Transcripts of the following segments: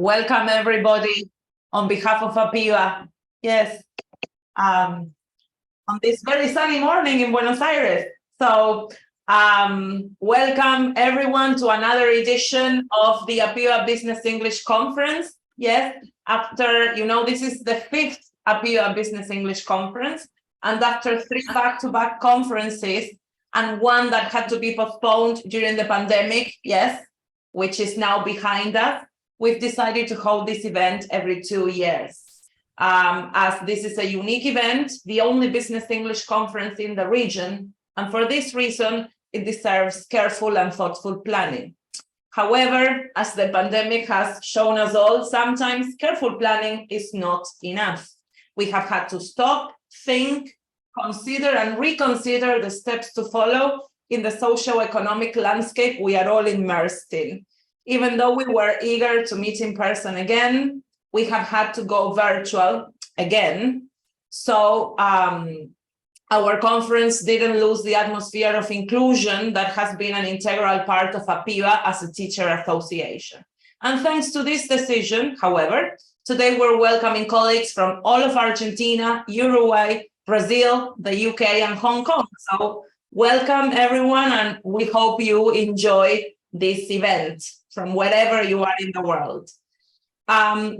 Welcome everybody on behalf of APIBA. Yes, on this very sunny morning in Buenos Aires. So welcome everyone to another edition of the APIBA Business English Conference. Yes, after, this is the 5th APIBA Business English Conference. And after 3 back-to-back conferences and one that had to be postponed during the pandemic, yes, which is now behind us, we've decided to hold this event every 2 years. As this is a unique event, the only business English conference in the region, and for this reason, it deserves careful and thoughtful planning. However, as the pandemic has shown us all, sometimes careful planning is not enough. We have had to stop, think, consider and reconsider the steps to follow in the socio-economic landscape we are all immersed in. Even though we were eager to meet in person again, we have had to go virtual again. So our conference didn't lose the atmosphere of inclusion that has been an integral part of APIBA as a teacher association. And thanks to this decision, however, today we're welcoming colleagues from all of Argentina, Uruguay, Brazil, the UK, and Hong Kong. So welcome everyone, and we hope you enjoy this event from wherever you are in the world.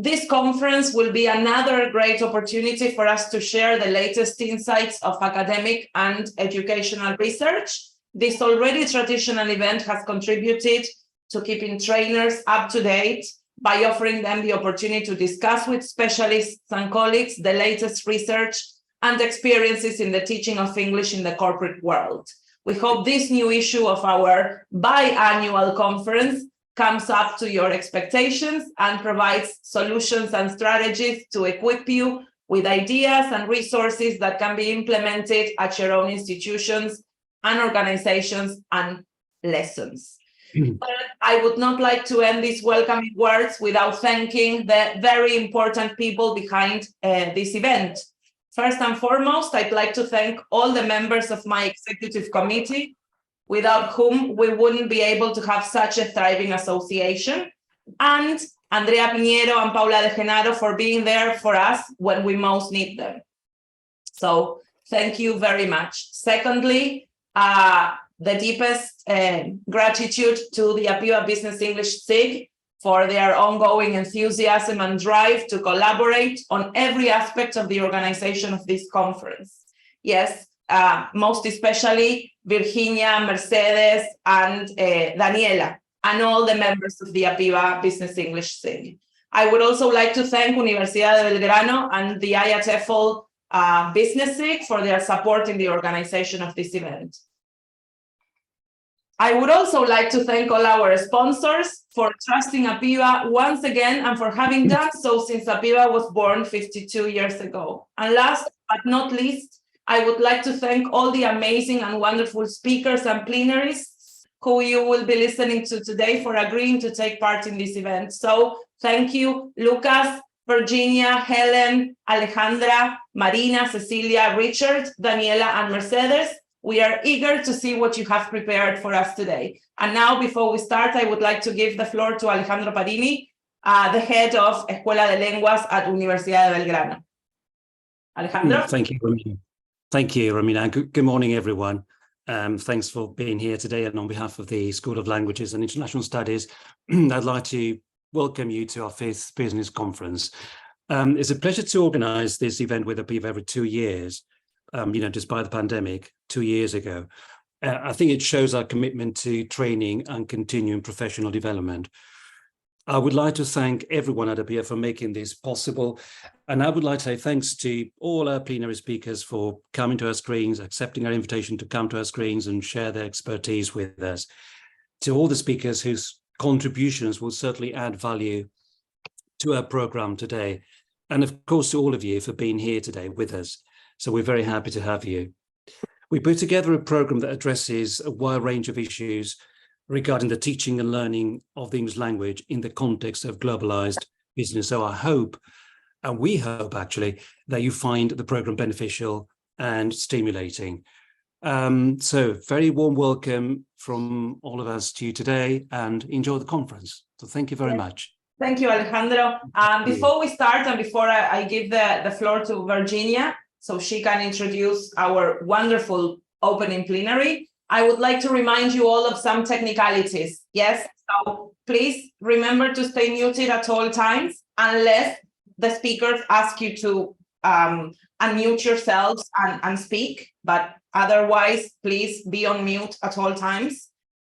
This conference will be another great opportunity for us to share the latest insights of academic and educational research. This already traditional event has contributed to keeping trainers up to date by offering them the opportunity to discuss with specialists and colleagues the latest research and experiences in the teaching of English in the corporate world. We hope this new issue of our biannual conference comes up to your expectations and provides solutions and strategies to equip you with ideas and resources that can be implemented at your own institutions and organizations and lessons. But I would not like to end these welcoming words without thanking the very important people behind this event. First and foremost, I'd like to thank all the members of my executive committee, without whom we wouldn't be able to have such a thriving association, and Andrea Piñero and Paula De Genaro for being there for us when we most need them. So thank you very much. Secondly, the deepest gratitude to the APIBA Business English SIG for their ongoing enthusiasm and drive to collaborate on every aspect of the organization of this conference. Yes, most especially Virginia, Mercedes, and Daniela, and all the members of the APIBA Business English SIG. I would also like to thank Universidad de Belgrano and the IATEFL Business SIG for their support in the organization of this event. I would also like to thank all our sponsors for trusting APIBA once again and for having done so since APIBA was born 52 years ago. And last but not least, I would like to thank all the amazing and wonderful speakers and plenarists who you will be listening to today for agreeing to take part in this event. So thank you, Lucas, Virginia, Helen, Alejandra, Marina, Cecilia, Richard, Daniela, and Mercedes. We are eager to see what you have prepared for us today. And now, before we start, I would like to give the floor to Alejandro Parini, the head of Escuela de Lenguas at Universidad de Belgrano. Alejandro? Thank you, Romina. Thank you, Romina. Good morning, everyone. Thanks for being here today. And on behalf of the School of Languages and International Studies, I'd like to welcome you to our 5th business conference. It's a pleasure to organize this event with APIBA every 2 years. Despite the pandemic 2 years ago. I think it shows our commitment to training and continuing professional development. I would like to thank everyone at APIBA for making this possible. And I would like to say thanks to all our plenary speakers for coming to our screens, accepting our invitation to come to our screens and share their expertise with us. To all the speakers whose contributions will certainly add value to our program today. And of course, to all of you for being here today with us. So we're very happy to have you. We put together a program that addresses a wide range of issues regarding the teaching and learning of the English language in the context of globalized business. So I hope, and we hope actually, that you find the program beneficial and stimulating. So very warm welcome from all of us to you today and enjoy the conference. So thank you very much. Thank you, Alejandro. Before we start and before I give the floor to Virginia, so she can introduce our wonderful opening plenary, I would like to remind you all of some technicalities. Yes, so please remember to stay muted at all times unless the speakers ask you to unmute yourselves and speak, but otherwise, please be on mute at all times.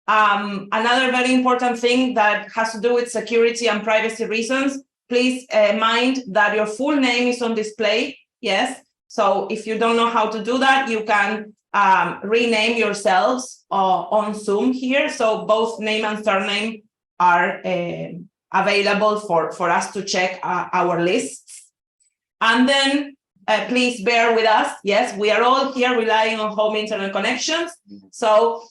Another very important thing that has to do with security and privacy reasons, please mind that your full name is on display. Yes, so if you don't know how to do that, you can rename yourselves on Zoom here. So both name and surname are available for us to check our lists. And then please bear with us. Yes, we are all here relying on home internet connections. So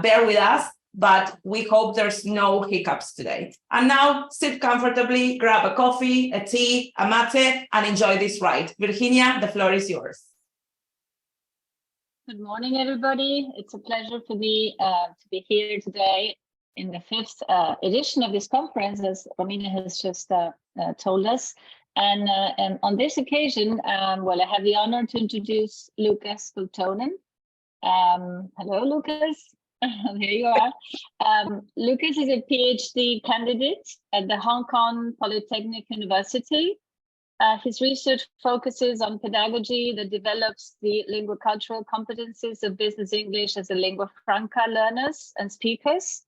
bear with us, but we hope there's no hiccups today. And now sit comfortably, grab a coffee, a tea, a mate, and enjoy this ride. Virginia, the floor is yours. Good morning, everybody. It's a pleasure for me to be here today in the 5th edition of this conference, as Romina has just told us. And on this occasion, well, I have the honor to introduce Lucas Peltonen. Hello, Lucas. There you are. Lucas is a PhD candidate at the Hong Kong Polytechnic University. His research focuses on pedagogy that develops the linguacultural competencies of business English as a lingua franca learners and speakers.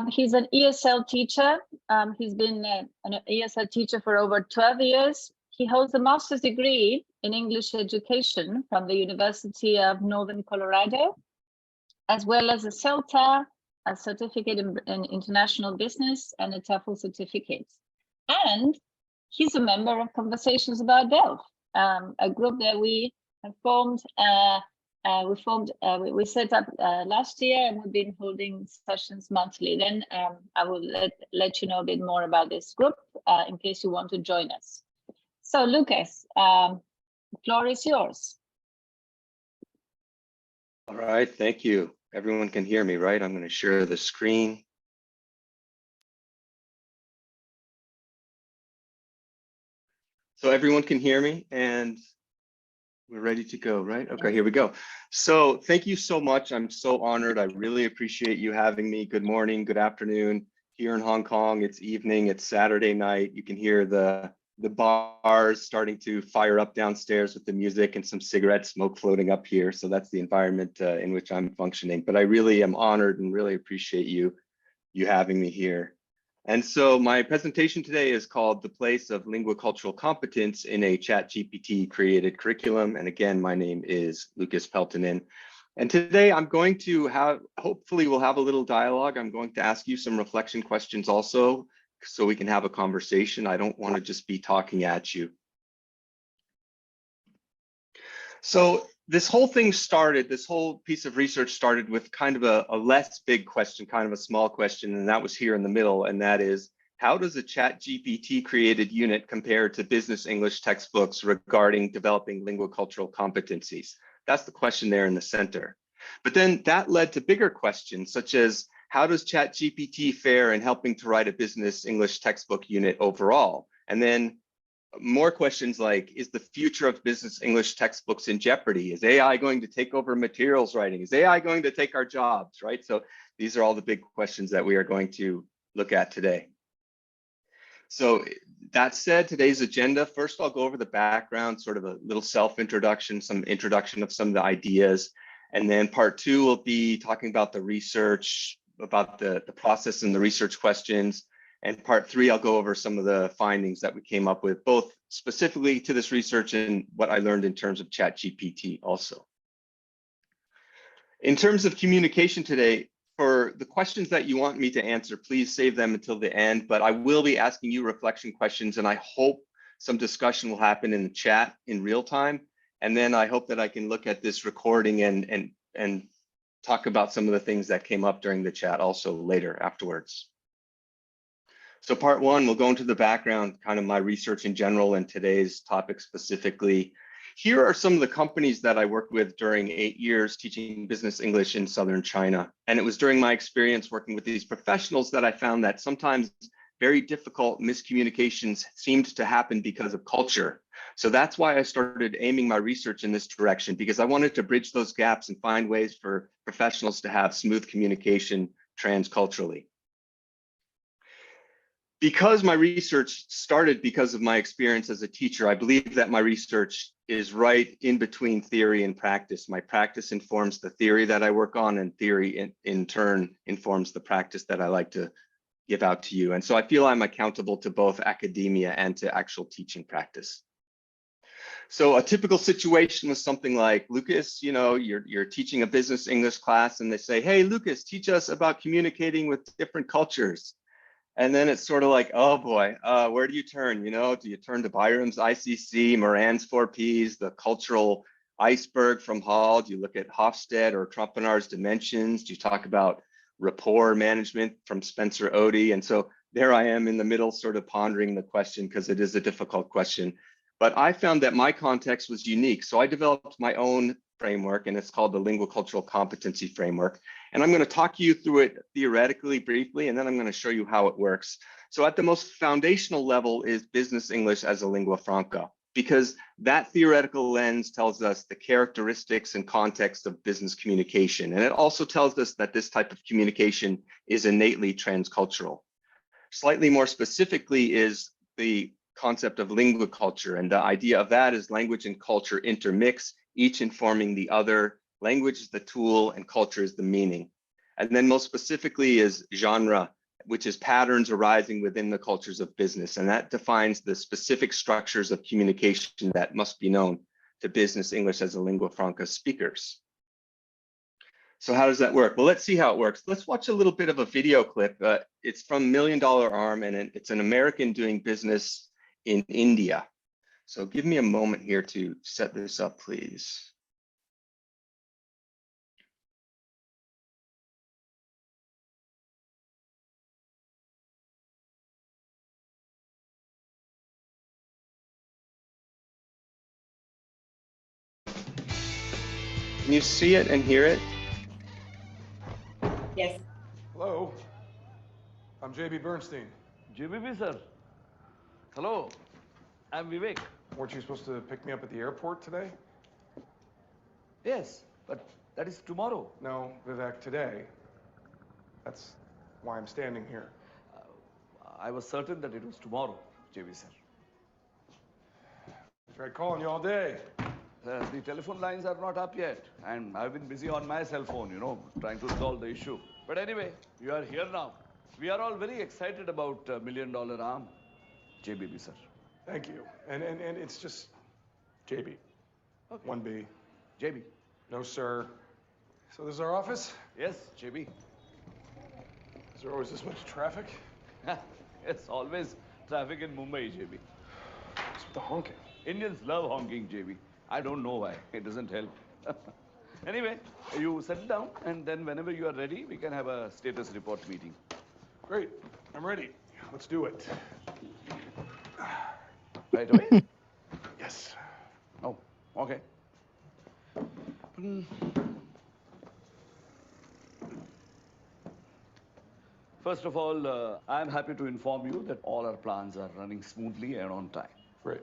He's an ESL teacher. He's been an ESL teacher for over 12 years. He holds a master's degree in English education from the University of Northern Colorado, as well as a CELTA, a certificate in international business, and a TOEFL certificate. And he's a member of Conversations About Delft, a group that we have formed. We set up last year, and we've been holding sessions monthly. Then I will let you know a bit more about this group in case you want to join us. So Lucas, the floor is yours. All right, thank you. Everyone can hear me, right? I'm going to share the screen. So everyone can hear me and we're ready to go, right? Okay, here we go. So thank you so much. I'm so honored. I really appreciate you having me. Good morning, good afternoon. Here in Hong Kong, it's evening, it's Saturday night. You can hear the bars starting to fire up downstairs with the music and some cigarette smoke floating up here. So that's the environment in which I'm functioning. But I really am honored and really appreciate you having me here. And so my presentation today is called The Place of Linguacultural Competence in a ChatGPT-created Curriculum. And again, my name is Lucas Peltonen. And today I'm going to hopefully we'll have a little dialogue. I'm going to ask you some reflection questions also, so we can have a conversation. I don't want to just be talking at you. So this whole thing started, this whole piece of research started with kind of a less big question, kind of a small question, and that was here in the middle, and that is, how does a ChatGPT created unit compare to business English textbooks regarding developing linguacultural competencies? That's the question there in the center. But then that led to bigger questions, such as, how does ChatGPT fare in helping to write a business English textbook unit overall? And then more questions like, is the future of business English textbooks in jeopardy? Is AI going to take over materials writing? Is AI going to take our jobs, right? So these are all the big questions that we are going to look at today. So that said, today's agenda, first I'll go over the background, sort of a little self-introduction, some introduction of some of the ideas. And then part 2 will be talking about the research, about the process and the research questions. And part 3, I'll go over some of the findings that we came up with, both specifically to this research and what I learned in terms of ChatGPT also. In terms of communication today, for the questions that you want me to answer, please save them until the end, but I will be asking you reflection questions, and I hope some discussion will happen in the chat in real time. And then I hope that I can look at this recording and talk about some of the things that came up during the chat also later afterwards. So part 1, we'll go into the background, kind of my research in general and today's topic specifically. Here are some of the companies that I worked with during 8 years teaching business English in Southern China. And it was during my experience working with these professionals that I found that sometimes very difficult miscommunications seemed to happen because of culture. So that's why I started aiming my research in this direction, because I wanted to bridge those gaps and find ways for professionals to have smooth communication transculturally. Because my research started because of my experience as a teacher, I believe that my research is right in between theory and practice. My practice informs the theory that I work on, and theory in turn informs the practice that I like to give out to you. And so I feel I'm accountable to both academia and to actual teaching practice. So a typical situation was something like, Lucas, you know, you're teaching a business English class and they say, hey, Lucas, teach us about communicating with different cultures. And then it's sort of like, oh boy, where do you turn? You know, do you turn to Byram's ICC, Moran's 4Ps, the cultural iceberg from Hall? Do you look at Hofstede or Trompenaar's dimensions? Do you talk about rapport management from Spencer Odie? And so there I am in the middle, sort of pondering the question, because it is a difficult question. But I found that my context was unique. So I developed my own framework, and it's called the Linguacultural Competency Framework. And I'm going to talk you through it theoretically briefly, and then I'm going to show you how it works. So at the most foundational level is business English as a lingua franca, because that theoretical lens tells us the characteristics and context of business communication. And it also tells us that this type of communication is innately transcultural. Slightly more specifically is the concept of linguaculture, and the idea of that is language and culture intermix, each informing the other. Language is the tool and culture is the meaning. And then most specifically is genre, which is patterns arising within the cultures of business. And that defines the specific structures of communication that must be known to business English as a lingua franca speakers. So how does that work? Well, let's see how it works. Let's watch a little bit of a video clip. It's from $1 Million Arm, and it's an American doing business in India. So give me a moment here to set this up, please. Can you see it and hear it? Yes. Hello, I'm JB Bernstein. JBB, sir. Hello, I'm Vivek. Weren't you supposed to pick me up at the airport today? Yes, but that is tomorrow. No, Vivek, today. That's why I'm standing here. I was certain that it was tomorrow, JB, sir. I tried calling you all day. The telephone lines are not up yet, and I've been busy on my cell phone, you know, trying to resolve the issue. But anyway, you are here now. We are all very excited about $1 Million Arm, JBB, sir. Thank you. And it's just JB. Okay. 1B. JB. No, sir. So this is our office? Yes, JB. Is there always this much traffic? It's always traffic in Mumbai, JB. What's with the honking? Indians love honking, JB. I don't know why. It doesn't help. Anyway, you settle down, and then whenever you are ready, we can have a status report meeting. Great. I'm ready. Let's do it. Right away? Yes. Oh, okay. First of all, I'm happy to inform you that all our plans are running smoothly and on time. Great.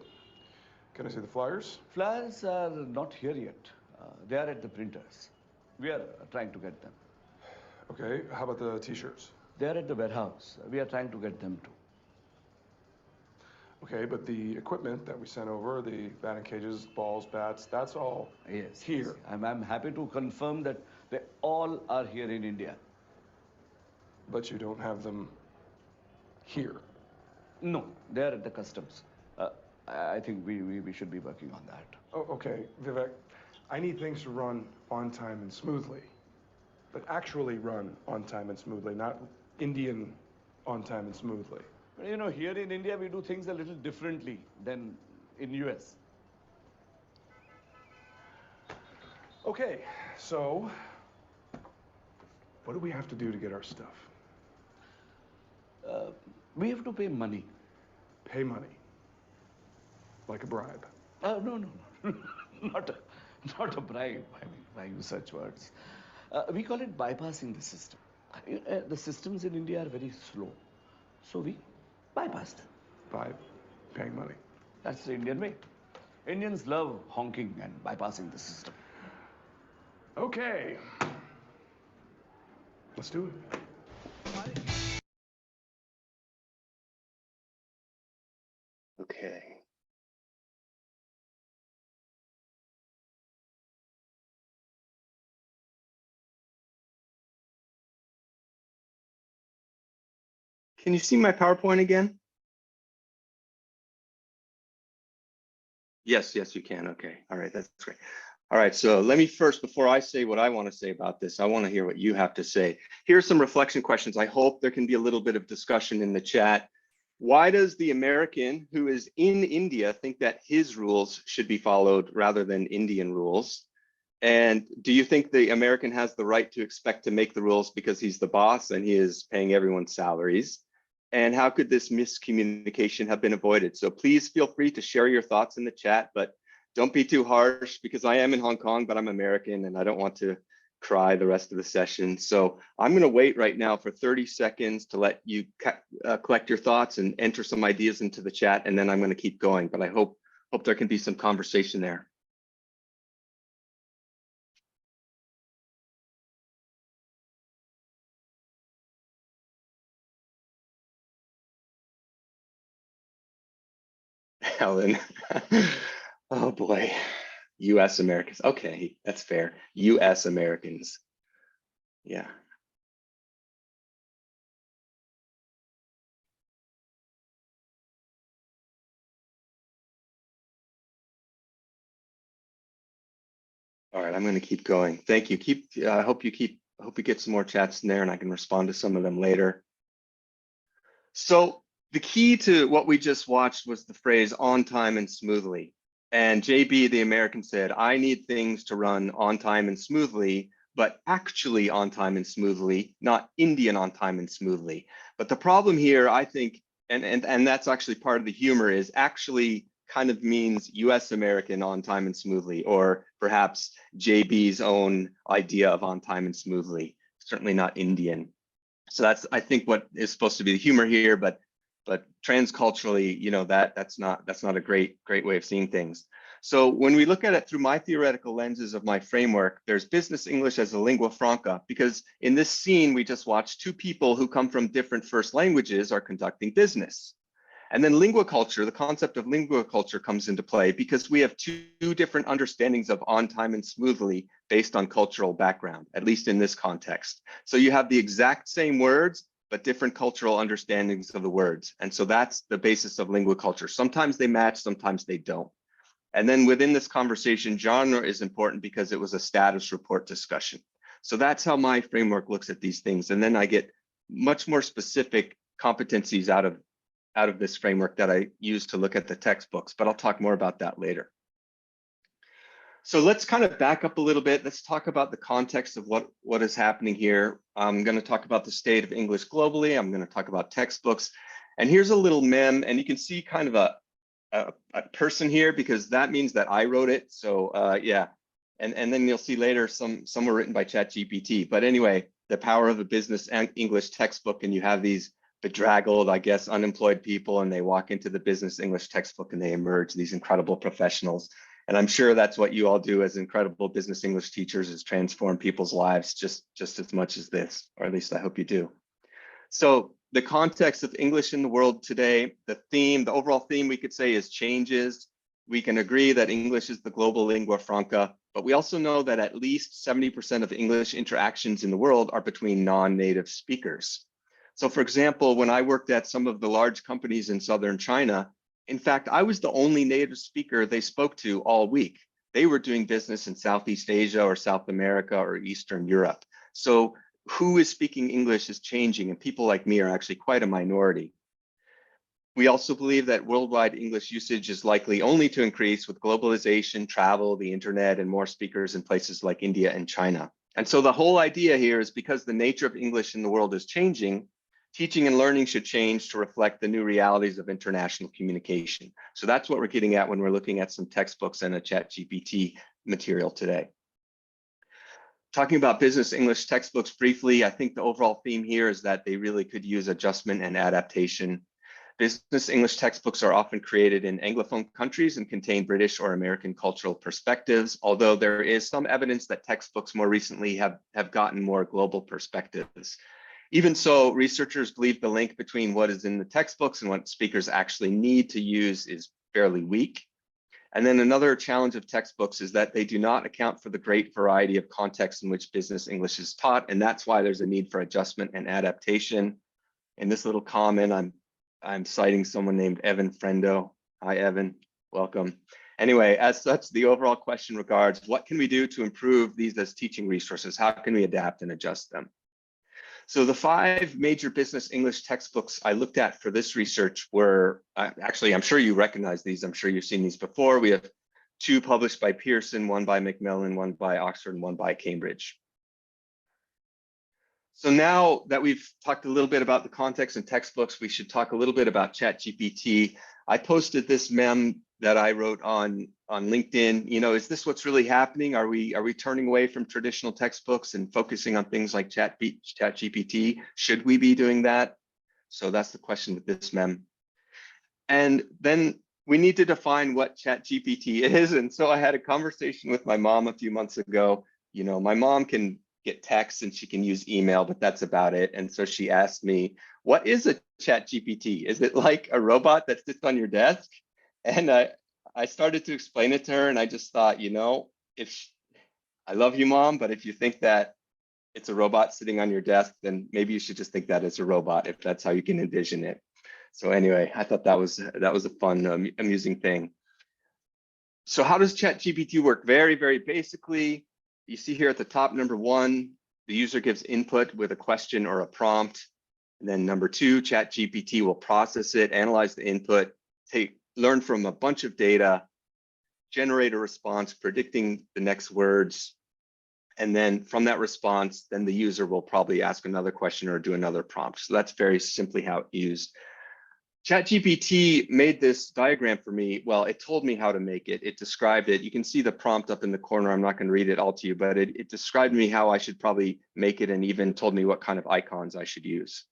Can I see the flyers? Flyers are not here yet. They are at the printers. We are trying to get them. Okay. How about the t-shirts? They are at the warehouse. We are trying to get them too. Okay, but the equipment that we sent over, the batting cages, balls, bats, that's all Yes. here. Yes. I'm happy to confirm that they all are here in India. But you don't have them here. No, they are at the customs. I think we should be working on that. Oh, okay, Vivek. I need things to run on time and smoothly. But actually run on time and smoothly, not Indian on time and smoothly. But you know, here in India, we do things a little differently than in US. Okay, so what do we have to do to get our stuff? We have to pay money. Pay money. Like a bribe. No. not a bribe. I mean, why use such words? We call it bypassing the system. The systems in India are very slow. So we bypassed. By paying money. That's the Indian way. Indians love honking and bypassing the system. Okay. Let's do it. Okay. Can you see my PowerPoint again? Yes, you can. Okay. All right, that's great. All right, so let me first, before I say what I want to say about this, I want to hear what you have to say. Here are some reflection questions. I hope there can be a little bit of discussion in the chat. Why does the American who is in India think that his rules should be followed rather than Indian rules? And do you think the American has the right to expect to make the rules because he's the boss and he is paying everyone's salaries? And how could this miscommunication have been avoided? So please feel free to share your thoughts in the chat, but don't be too harsh because I am in Hong Kong, but I'm American and I don't want to cry the rest of the session. So I'm going to wait right now for 30 seconds to let you collect your thoughts and enter some ideas into the chat, and then I'm going to keep going. But I hope there can be some conversation there. Helen. Oh boy. US Americans. Okay, that's fair. US Americans. Yeah. All right, I'm going to keep going. Thank you. I hope you get some more chats in there and I can respond to some of them later. So the key to what we just watched was the phrase on time and smoothly. And JB, the American, said, I need things to run on time and smoothly, but actually on time and smoothly, not Indian on time and smoothly. But the problem here, I think, and that's actually part of the humor, is actually kind of means US American on time and smoothly, or perhaps JB's own idea of on time and smoothly, certainly not Indian. So that's, I think, what is supposed to be the humor here, but transculturally, you know, that's not a great way of seeing things. So when we look at it through my theoretical lenses of my framework, there's business English as a lingua franca, because in this scene, we just watched two people who come from different first languages are conducting business. And then linguaculture, the concept of linguaculture comes into play because we have two different understandings of on time and smoothly based on cultural background, at least in this context. So you have the exact same words, but different cultural understandings of the words. And so that's the basis of linguaculture. Sometimes they match, sometimes they don't. And then within this conversation, genre is important because it was a status report discussion. So that's how my framework looks at these things. And then I get much more specific competencies out of this framework that I use to look at the textbooks, but I'll talk more about that later. So let's kind of back up a little bit. Let's talk about the context of what is happening here. I'm going to talk about the state of English globally. I'm going to talk about textbooks. And here's a little meme, and you can see kind of a person here because that means that I wrote it. So yeah, and then you'll see later some were written by ChatGPT. But anyway, the power of a business and English textbook, and you have these bedraggled, I guess, unemployed people, and they walk into the business English textbook and they emerge these incredible professionals. And I'm sure that's what you all do as incredible business English teachers, is transform people's lives just as much as this, or at least I hope you do. So the context of English in the world today, the overall theme we could say is changes. We can agree that English is the global lingua franca, but we also know that at least 70% of English interactions in the world are between non-native speakers. So for example, when I worked at some of the large companies in Southern China, in fact, I was the only native speaker they spoke to all week. They were doing business in Southeast Asia or South America or Eastern Europe. So who is speaking English is changing, and people like me are actually quite a minority. We also believe that worldwide English usage is likely only to increase with globalization, travel, the internet, and more speakers in places like India and China. And so the whole idea here is because the nature of English in the world is changing, teaching and learning should change to reflect the new realities of international communication. So that's what we're getting at when we're looking at some textbooks and a ChatGPT material today. Talking about business English textbooks briefly, I think the overall theme here is that they really could use adjustment and adaptation. Business English textbooks are often created in Anglophone countries and contain British or American cultural perspectives, although there is some evidence that textbooks more recently have gotten more global perspectives. Even so, researchers believe the link between what is in the textbooks and what speakers actually need to use is fairly weak. And then another challenge of textbooks is that they do not account for the great variety of contexts in which business English is taught, and that's why there's a need for adjustment and adaptation. In this little comment, I'm citing someone named Evan Frendo. Hi, Evan, welcome. Anyway, as such, the overall question regards what can we do to improve these as teaching resources? How can we adapt and adjust them? So the 5 major business English textbooks I looked at for this research were, actually, I'm sure you recognize these. I'm sure you've seen these before. We have 2 published by Pearson, 1 by Macmillan, 1 by Oxford, and 1 by Cambridge. So now that we've talked a little bit about the context and textbooks, we should talk a little bit about ChatGPT. I posted this meme that I wrote on LinkedIn. You know, is this what's really happening? Are we turning away from traditional textbooks and focusing on things like ChatGPT? Should we be doing that? So that's the question with this meme. And then we need to define what ChatGPT is. And so I had a conversation with my mom a few months ago. You know, my mom can get texts and she can use email, but that's about it. And so she asked me, what is a ChatGPT? Is it like a robot that sits on your desk? And I started to explain it to her, and I just thought, you know, I love you, Mom, but if you think that it's a robot sitting on your desk, then maybe you should just think that it's a robot if that's how you can envision it. So anyway, I thought that was a fun, amusing thing. So how does ChatGPT work? Very, very basically, you see here at the top, number 1, the user gives input with a question or a prompt. And then number 2, ChatGPT will process it, analyze the input, learn from a bunch of data, generate a response predicting the next words. And then from that response, then the user will probably ask another question or do another prompt. So that's very simply how it's used. ChatGPT made this diagram for me. Well, it told me how to make it. It described it. You can see the prompt up in the corner. I'm not going to read it all to you, but it described me how I should probably make it and even told me what kind of icons I should use.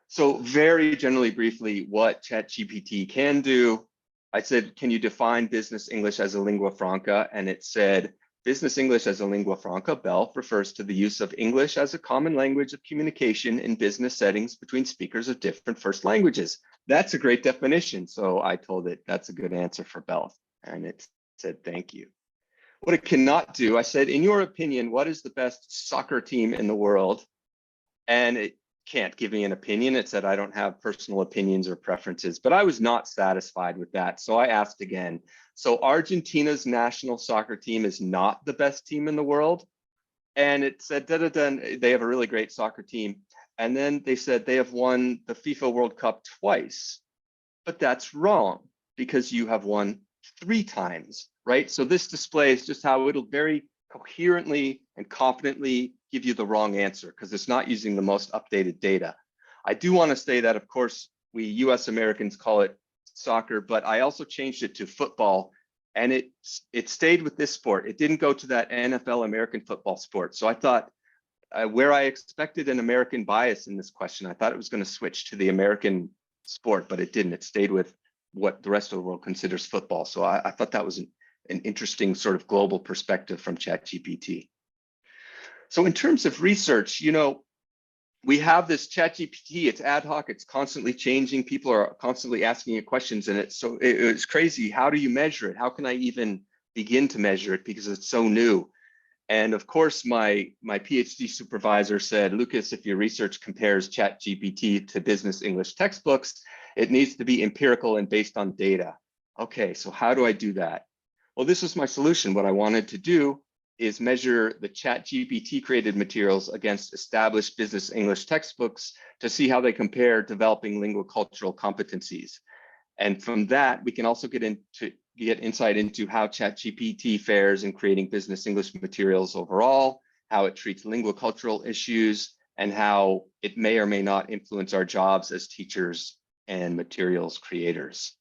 So very generally, briefly, what ChatGPT can do, I said, can you define business English as a lingua franca? And it said, business English as a lingua franca, BELF, refers to the use of English as a common language of communication in business settings between speakers of different first languages. That's a great definition. So I told it that's a good answer for BELF. And it said, thank you. What it cannot do, I said, in your opinion, what is the best soccer team in the world? And it can't give me an opinion. It said I don't have personal opinions or preferences, but I was not satisfied with that. So I asked again. So Argentina's national soccer team is not the best team in the world. And it said, they have a really great soccer team. And then they said they have won the FIFA World Cup twice, but that's wrong because you have won 3 times, right? So this displays just how it'll very coherently and confidently give you the wrong answer because it's not using the most updated data. I do want to say that, of course, we US Americans call it soccer, but I also changed it to football, and it stayed with this sport. It didn't go to that NFL American football sport. So I thought where I expected an American bias in this question, I thought it was going to switch to the American sport, but it didn't. It stayed with what the rest of the world considers football. So I thought that was an interesting sort of global perspective from ChatGPT. So in terms of research, you know, we have this ChatGPT, it's ad hoc, it's constantly changing. People are constantly asking it questions, and it's crazy. How do you measure it? How can I even begin to measure it because it's so new? And of course, my PhD supervisor said, Lucas, if your research compares ChatGPT to business English textbooks, it needs to be empirical and based on data. Okay, so how do I do that? Well, this was my solution. What I wanted to do is measure the ChatGPT-created materials against established business English textbooks to see how they compare developing linguacultural competencies. And from that, we can also get insight into how ChatGPT fares in creating business English materials overall, how it treats linguacultural issues, and how it may or may not influence our jobs as teachers and materials creators.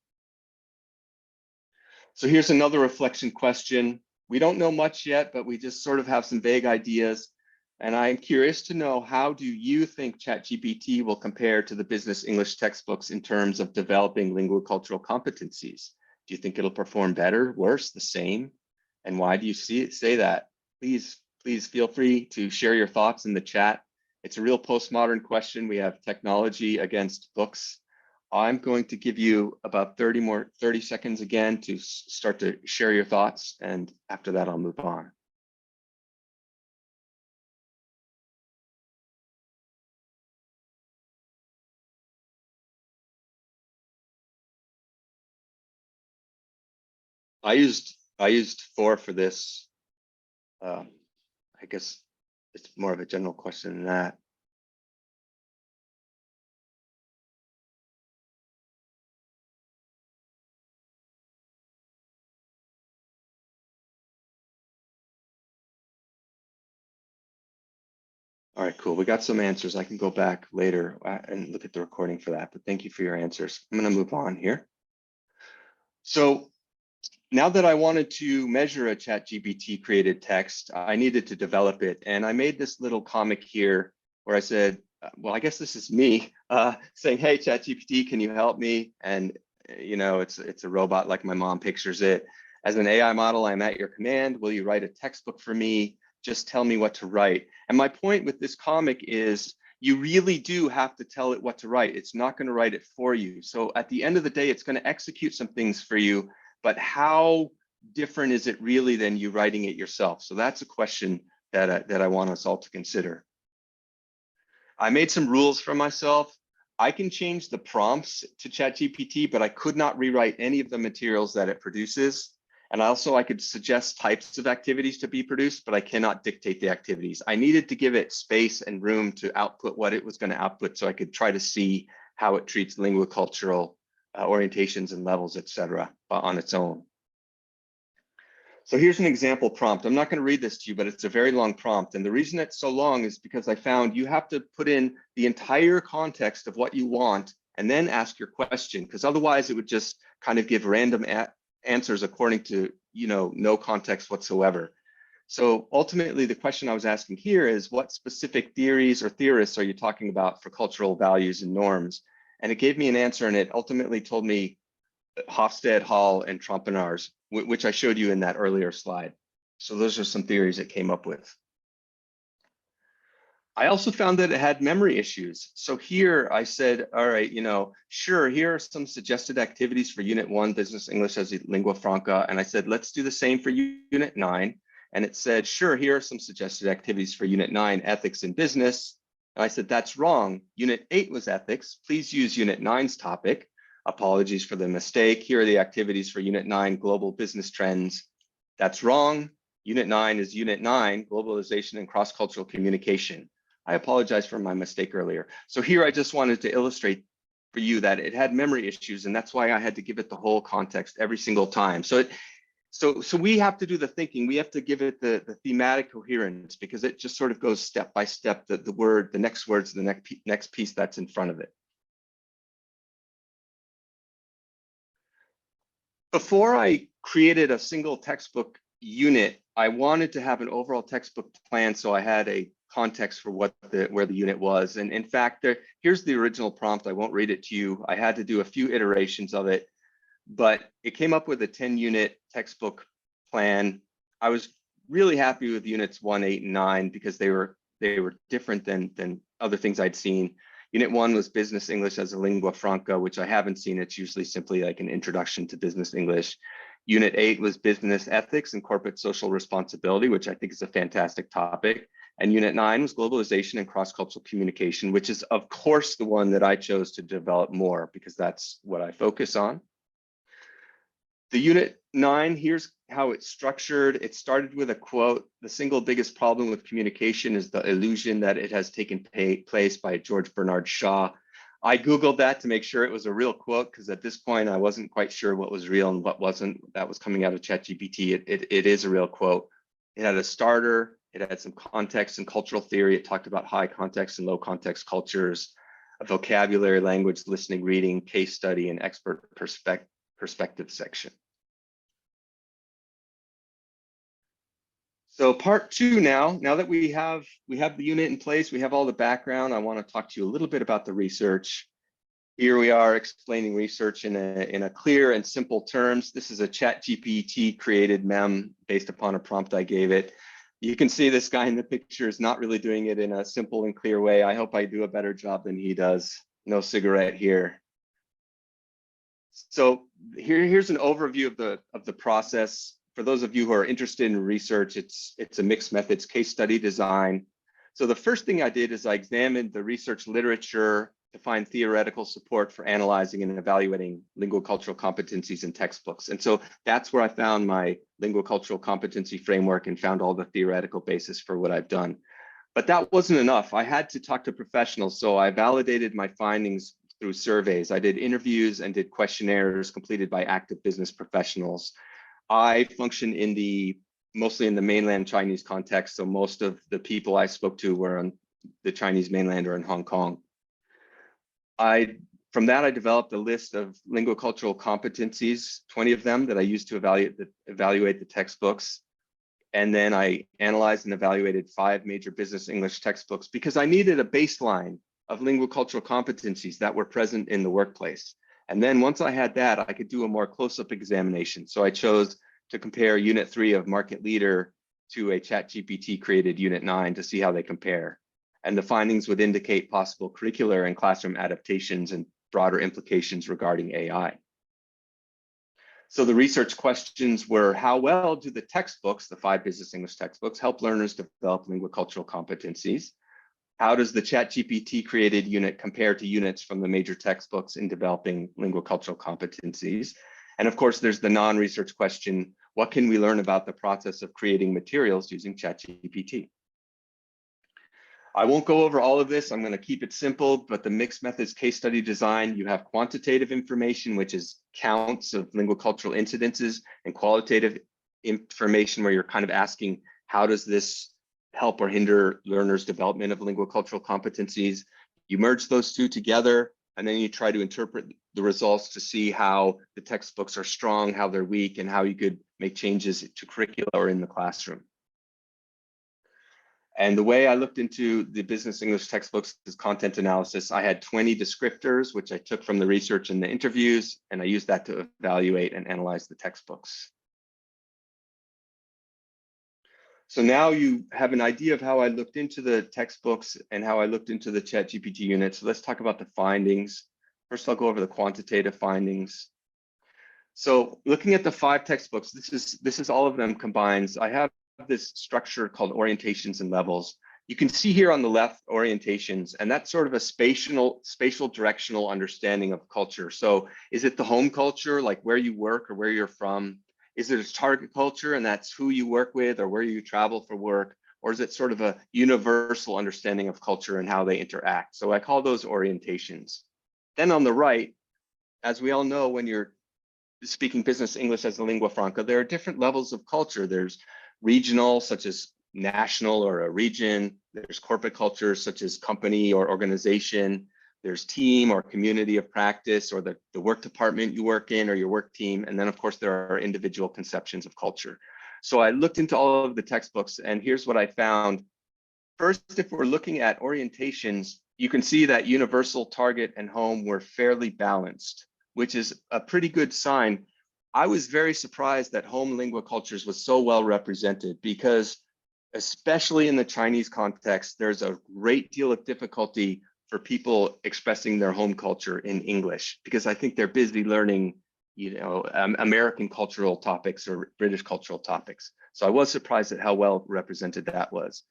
So here's another reflection question. We don't know much yet, but we just sort of have some vague ideas. And I'm curious to know, how do you think ChatGPT will compare to the business English textbooks in terms of developing linguacultural competencies? Do you think it'll perform better, worse, the same? And why do you say that? Please feel free to share your thoughts in the chat. It's a real postmodern question. We have technology against books. I'm going to give you about 30 seconds again to start to share your thoughts. And after that, I'll move on. I used 4 for this. I guess it's more of a general question than that. All right, cool. We got some answers. I can go back later and look at the recording for that, but thank you for your answers. I'm going to move on here. So now that I wanted to measure a ChatGPT created text, I needed to develop it. And I made this little comic here where I said, well, I guess this is me saying, hey, ChatGPT, can you help me? And you know, it's a robot like my mom pictures it. As an AI model, I'm at your command. Will you write a textbook for me? Just tell me what to write. And my point with this comic is, you really do have to tell it what to write. It's not going to write it for you. So at the end of the day, it's going to execute some things for you, but how different is it really than you writing it yourself? So that's a question that I want us all to consider. I made some rules for myself. I can change the prompts to ChatGPT, but I could not rewrite any of the materials that it produces. And also I could suggest types of activities to be produced, but I cannot dictate the activities. I needed to give it space and room to output what it was going to output, so I could try to see how it treats linguacultural orientations and levels, etc., on its own. So here's an example prompt. I'm not going to read this to you, but it's a very long prompt. And the reason it's so long is because I found you have to put in the entire context of what you want and then ask your question, because otherwise it would just kind of give random answers according to, you know, no context whatsoever. So ultimately, the question I was asking here is, what specific theories or theorists are you talking about for cultural values and norms? And it gave me an answer, and it ultimately told me Hofstede, Hall, and Trompenaars, which I showed you in that earlier slide. So those are some theories it came up with. I also found that it had memory issues. So here I said, all right, you know, sure, here are some suggested activities for Unit 1, Business English as a Lingua Franca. And I said, let's do the same for Unit 9. And it said, sure, here are some suggested activities for Unit 9, Ethics in Business. And I said, that's wrong. Unit 8 was Ethics. Please use Unit 9's topic. Apologies for the mistake. Here are the activities for Unit 9, Global Business Trends. That's wrong. Unit 9 is Unit 9, Globalization and Cross-Cultural Communication. I apologize for my mistake earlier. So here I just wanted to illustrate for you that it had memory issues, and that's why I had to give it the whole context every single time. So we have to do the thinking. We have to give it the thematic coherence, because it just sort of goes step by step, the next words, the next piece that's in front of it. Before I created a single textbook unit, I wanted to have an overall textbook plan, so I had a context for where the unit was. And in fact, here's the original prompt. I won't read it to you. I had to do a few iterations of it, but it came up with a 10-unit textbook plan. I was really happy with units 1, 8, and 9 because they were different than other things I'd seen. Unit 1 was Business English as a Lingua Franca, which I haven't seen. It's usually simply like an introduction to business English. Unit 8 was Business Ethics and Corporate Social Responsibility, which I think is a fantastic topic. And Unit 9 was Globalization and Cross-Cultural Communication, which is, of course, the one that I chose to develop more because that's what I focus on. The Unit 9, here's how it's structured. It started with a quote: "The single biggest problem with communication is the illusion that it has taken place," by George Bernard Shaw. I Googled that to make sure it was a real quote, because at this point I wasn't quite sure what was real and what wasn't. That was coming out of ChatGPT. It is a real quote. It had a starter. It had some context and cultural theory. It talked about high context and low context cultures, a vocabulary, language, listening, reading, case study, and expert perspective section. So part two now that we have the unit in place, we have all the background, I want to talk to you a little bit about the research. Here we are explaining research in a clear and simple terms. This is a ChatGPT created mem based upon a prompt I gave it. You can see this guy in the picture is not really doing it in a simple and clear way. I hope I do a better job than he does. No cigarette here. So here's an overview of the process. For those of you who are interested in research, it's a mixed methods case study design. So the first thing I did is I examined the research literature to find theoretical support for analyzing and evaluating linguacultural competencies in textbooks. And so that's where I found my linguacultural competency framework and found all the theoretical basis for what I've done. But that wasn't enough. I had to talk to professionals. So I validated my findings through surveys. I did interviews and did questionnaires completed by active business professionals. I function mostly in the mainland Chinese context. So most of the people I spoke to were on the Chinese mainland or in Hong Kong. From that, I developed a list of linguacultural competencies, 20 of them that I used to evaluate the textbooks. And then I analyzed and evaluated 5 major business English textbooks because I needed a baseline of linguacultural competencies that were present in the workplace. And then once I had that, I could do a more close-up examination. So I chose to compare Unit 3 of Market Leader to a ChatGPT created Unit 9 to see how they compare. And the findings would indicate possible curricular and classroom adaptations and broader implications regarding AI. So the research questions were, how well do the textbooks, the 5 business English textbooks, help learners develop linguacultural competencies? How does the ChatGPT created unit compare to units from the major textbooks in developing linguacultural competencies? And of course, there's the non-research question, what can we learn about the process of creating materials using ChatGPT? I won't go over all of this. I'm going to keep it simple, but the mixed methods case study design, you have quantitative information, which is counts of linguacultural incidences, and qualitative information where you're kind of asking, how does this help or hinder learners' development of linguacultural competencies? You merge those two together, and then you try to interpret the results to see how the textbooks are strong, how they're weak, and how you could make changes to curricula or in the classroom. And the way I looked into the business English textbooks is content analysis. I had 20 descriptors, which I took from the research and the interviews, and I used that to evaluate and analyze the textbooks. So now you have an idea of how I looked into the textbooks and how I looked into the ChatGPT unit. So let's talk about the findings. First, I'll go over the quantitative findings. So looking at the 5 textbooks, this is all of them combined. I have this structure called orientations and levels. You can see here on the left orientations, and that's sort of a spatial directional understanding of culture. So is it the home culture, like where you work or where you're from? Is it a target culture, and that's who you work with or where you travel for work? Or is it sort of a universal understanding of culture and how they interact? So I call those orientations. Then on the right, as we all know, when you're speaking business English as a lingua franca, there are different levels of culture. There's regional, such as national or a region. There's corporate culture, such as company or organization. There's team or community of practice, or the work department you work in or your work team. And then of course, there are individual conceptions of culture. So I looked into all of the textbooks, and here's what I found. First, if we're looking at orientations, you can see that universal, target, and home were fairly balanced, which is a pretty good sign. I was very surprised that home lingua cultures was so well represented, because especially in the Chinese context, there's a great deal of difficulty for people expressing their home culture in English, because I think they're busy learning, American cultural topics or British cultural topics. So I was surprised at how well represented that was.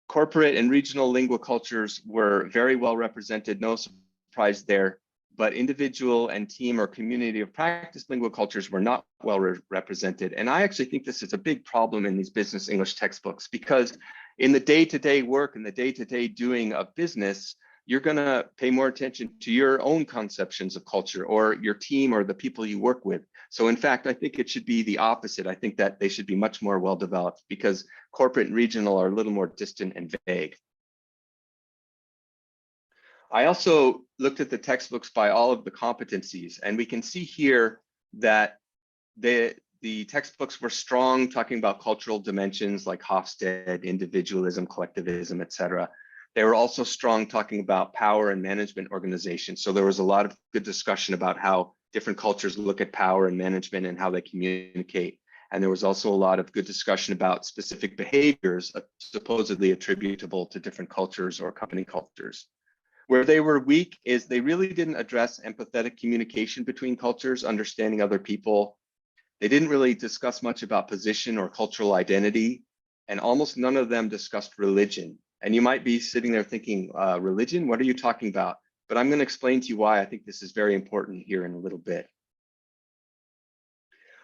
Corporate and regional lingua cultures were very well represented, no surprise there. But individual and team or community of practice lingua cultures were not well represented. And I actually think this is a big problem in these business English textbooks, because in the day-to-day work and the day-to-day doing of business, you're going to pay more attention to your own conceptions of culture or your team or the people you work with. So in fact, I think it should be the opposite. I think that they should be much more well developed, because corporate and regional are a little more distant and vague. I also looked at the textbooks by all of the competencies, and we can see here that the the textbooks were strong, talking about cultural dimensions like Hofstede, individualism, collectivism, etc. They were also strong talking about power and management organization. So there was a lot of good discussion about how different cultures look at power and management and how they communicate. And there was also a lot of good discussion about specific behaviors supposedly attributable to different cultures or company cultures. Where they were weak is they really didn't address empathetic communication between cultures, understanding other people. They didn't really discuss much about position or cultural identity, and almost none of them discussed religion. And you might be sitting there thinking, religion, what are you talking about? But I'm going to explain to you why I think this is very important here in a little bit.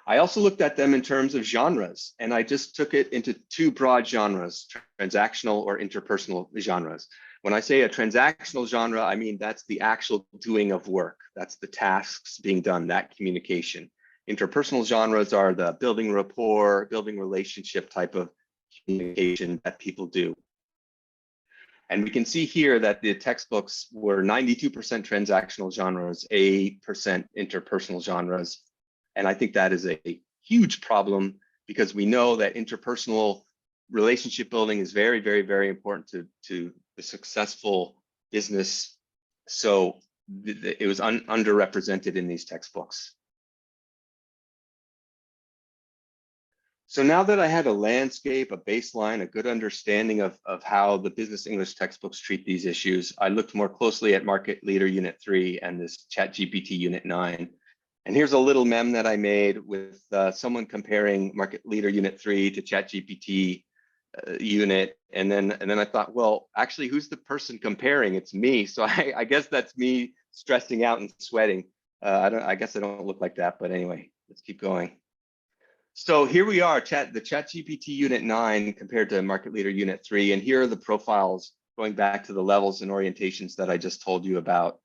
I also looked at them in terms of genres, and I just took it into two broad genres, transactional or interpersonal genres. When I say a transactional genre, I mean that's the actual doing of work. That's the tasks being done, that communication. Interpersonal genres are the building rapport, building relationship type of communication that people do. And we can see here that the textbooks were 92% transactional genres, 8% interpersonal genres. And I think that is a huge problem because we know that interpersonal relationship building is very, very, very important to the successful business. So it was underrepresented in these textbooks. So now that I had a landscape, a baseline, a good understanding of how the business English textbooks treat these issues, I looked more closely at Market Leader Unit 3 and this ChatGPT Unit 9. And here's a little meme that I made with someone comparing Market Leader Unit 3 to ChatGPT unit. And then I thought, well, actually, who's the person comparing? It's me. So I guess that's me stressing out and sweating. I guess I don't look like that, but anyway, let's keep going. So here we are, the ChatGPT Unit 9 compared to Market Leader Unit 3. And here are the profiles going back to the levels and orientations that I just told you about.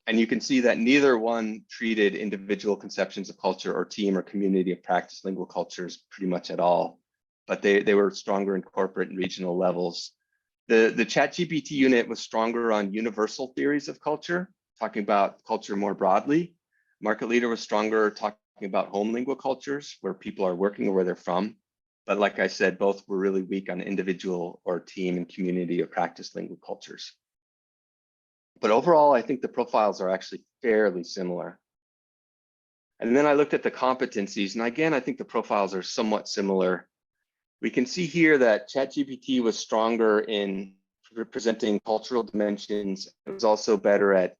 And you can see that neither one treated individual conceptions of culture or team or community of practice lingual cultures pretty much at all, but they were stronger in corporate and regional levels. The ChatGPT unit was stronger on universal theories of culture, talking about culture more broadly. Market Leader was stronger talking about home lingua cultures, where people are working or where they're from. But like I said, both were really weak on individual or team and community or practice lingual cultures. But overall, I think the profiles are actually fairly similar. And then I looked at the competencies, and again, I think the profiles are somewhat similar. We can see here that ChatGPT was stronger in representing cultural dimensions. It was also better at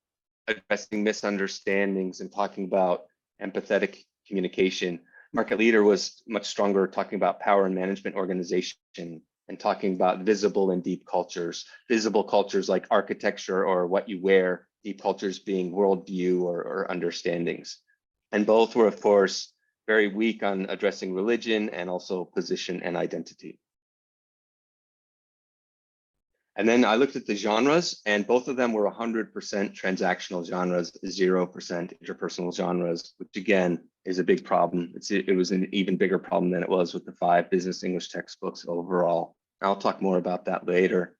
addressing misunderstandings and talking about empathetic communication. Market Leader was much stronger talking about power and management organization and talking about visible and deep cultures. Visible cultures like architecture or what you wear, deep cultures being worldview or understandings. And both were, of course, very weak on addressing religion and also position and identity. And then I looked at the genres, and both of them were 100% transactional genres, 0% interpersonal genres, which again is a big problem. It was an even bigger problem than it was with the 5 business English textbooks overall. I'll talk more about that later.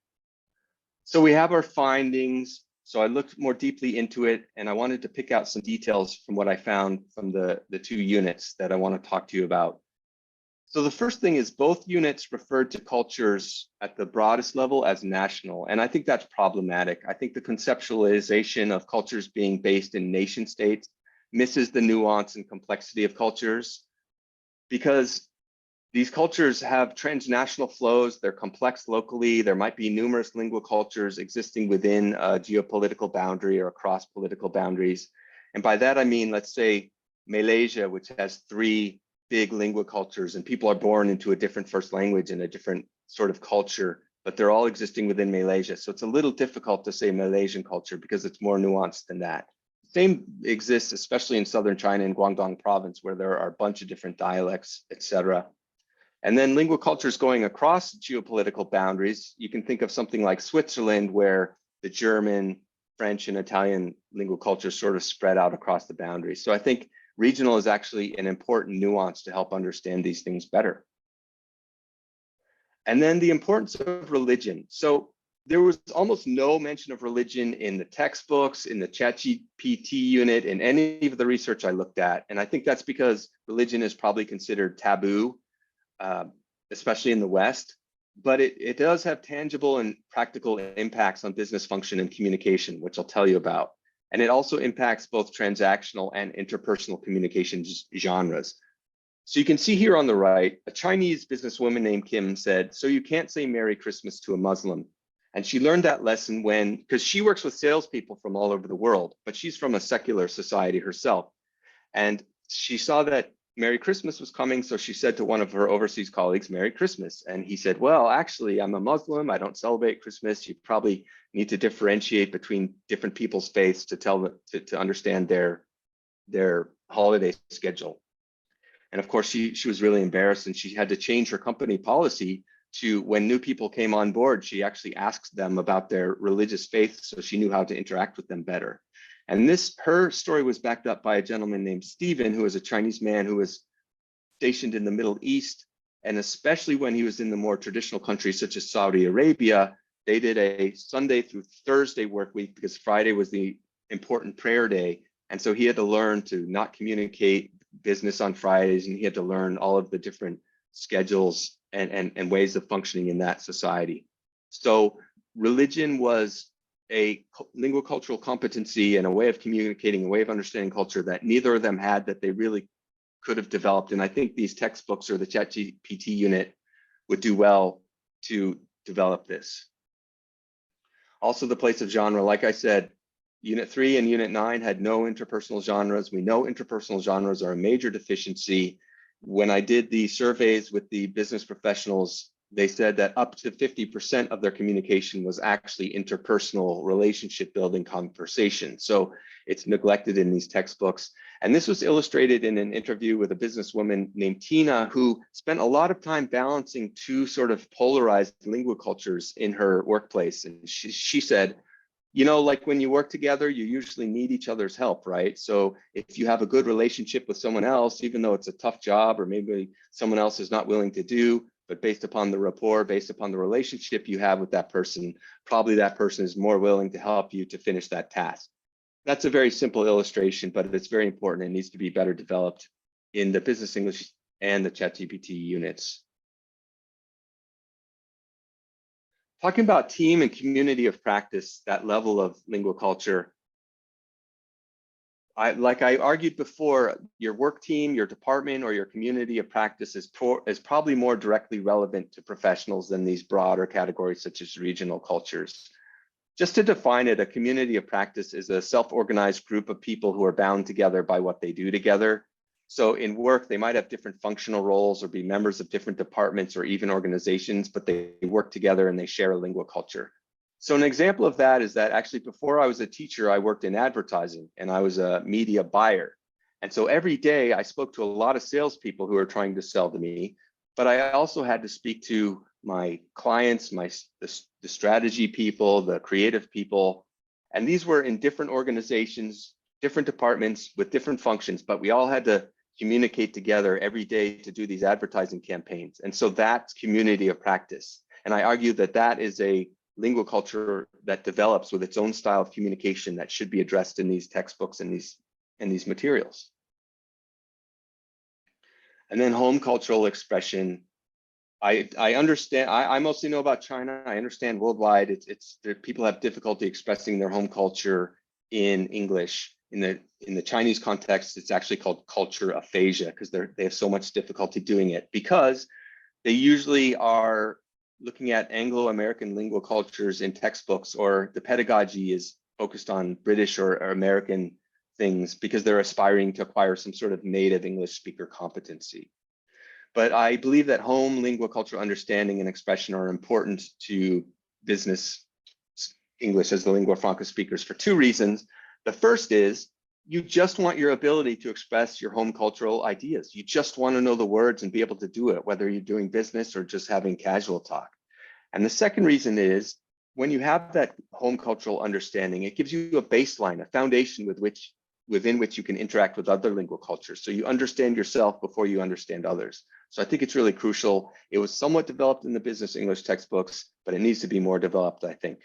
So we have our findings. So I looked more deeply into it, and I wanted to pick out some details from what I found from the 2 units that I want to talk to you about. So the first thing is both units referred to cultures at the broadest level as national, and I think that's problematic. I think the conceptualization of cultures being based in nation states misses the nuance and complexity of cultures, because these cultures have transnational flows, they're complex locally, there might be numerous lingual cultures existing within a geopolitical boundary or across political boundaries. And by that I mean, let's say Malaysia, which has 3 big lingua cultures, and people are born into a different first language and a different sort of culture, but they're all existing within Malaysia. So it's a little difficult to say Malaysian culture because it's more nuanced than that. Same exists, especially in southern China and Guangdong province, where there are a bunch of different dialects, etc. And then lingua cultures going across geopolitical boundaries. You can think of something like Switzerland, where the German, French, and Italian lingua cultures sort of spread out across the boundaries. So I think regional is actually an important nuance to help understand these things better. And then the importance of religion. So there was almost no mention of religion in the textbooks, in the ChatGPT unit, in any of the research I looked at. And I think that's because religion is probably considered taboo, especially in the West. But it does have tangible and practical impacts on business function and communication, which I'll tell you about. And it also impacts both transactional and interpersonal communication genres. So you can see here on the right, a Chinese businesswoman named Kim said, "So you can't say Merry Christmas to a Muslim." And she learned that lesson because she works with salespeople from all over the world, but she's from a secular society herself. And she saw that Merry Christmas was coming, so she said to one of her overseas colleagues, "Merry Christmas." And he said, "Well, actually, I'm a Muslim. I don't celebrate Christmas. You probably need to differentiate between different people's faiths to understand their holiday schedule." And of course, she was really embarrassed, and she had to change her company policy to, when new people came on board, she actually asked them about their religious faith so she knew how to interact with them better. And her story was backed up by a gentleman named Stephen, who was a Chinese man who was stationed in the Middle East. And especially when he was in the more traditional countries such as Saudi Arabia, they did a Sunday through Thursday work week because Friday was the important prayer day. And so he had to learn to not communicate business on Fridays, and he had to learn all of the different schedules and ways of functioning in that society. So religion was a linguacultural competency and a way of communicating, a way of understanding culture that neither of them had, that they really could have developed. And I think these textbooks or the ChatGPT unit would do well to develop this. Also, the place of genre, like I said, Unit 3 and Unit 9 had no interpersonal genres. We know interpersonal genres are a major deficiency. When I did the surveys with the business professionals, they said that up to 50% of their communication was actually interpersonal relationship building conversation. So it's neglected in these textbooks. And this was illustrated in an interview with a businesswoman named Tina, who spent a lot of time balancing two sort of polarized linguacultures in her workplace. And she said, you know, like when you work together, you usually need each other's help, right? So if you have a good relationship with someone else, even though it's a tough job or maybe someone else is not willing to do, but based upon the rapport, based upon the relationship you have with that person, probably that person is more willing to help you to finish that task. That's a very simple illustration, but it's very important. It needs to be better developed in the business English and the ChatGPT units. Talking about team and community of practice, that level of linguaculture, like I argued before, your work team, your department, or your community of practice is probably more directly relevant to professionals than these broader categories such as regional cultures. Just to define it, a community of practice is a self-organized group of people who are bound together by what they do together. So in work, they might have different functional roles or be members of different departments or even organizations, but they work together and they share a linguaculture. So an example of that is that actually before I was a teacher, I worked in advertising and I was a media buyer. And so every day I spoke to a lot of salespeople who were trying to sell to me, but I also had to speak to my clients, the strategy people, the creative people, and these were in different organizations, different departments with different functions, but we all had to communicate together every day to do these advertising campaigns. And so that's community of practice. And I argue that that is a linguaculture that develops with its own style of communication that should be addressed in these textbooks and these materials. And then home cultural expression. I understand, I mostly know about China. I understand worldwide, people have difficulty expressing their home culture in English. In the Chinese context, it's actually called culture aphasia because they have so much difficulty doing it because they usually are looking at Anglo-American lingual cultures in textbooks, or the pedagogy is focused on British or American things because they're aspiring to acquire some sort of native English speaker competency. But I believe that home linguacultural understanding and expression are important to business English as the lingua franca speakers for two reasons. The first is you just want your ability to express your home cultural ideas. You just want to know the words and be able to do it, whether you're doing business or just having casual talk. And the second reason is when you have that home cultural understanding, it gives you a baseline, a foundation with which within which you can interact with other lingual cultures. So you understand yourself before you understand others. So I think it's really crucial. It was somewhat developed in the business English textbooks, but it needs to be more developed, I think.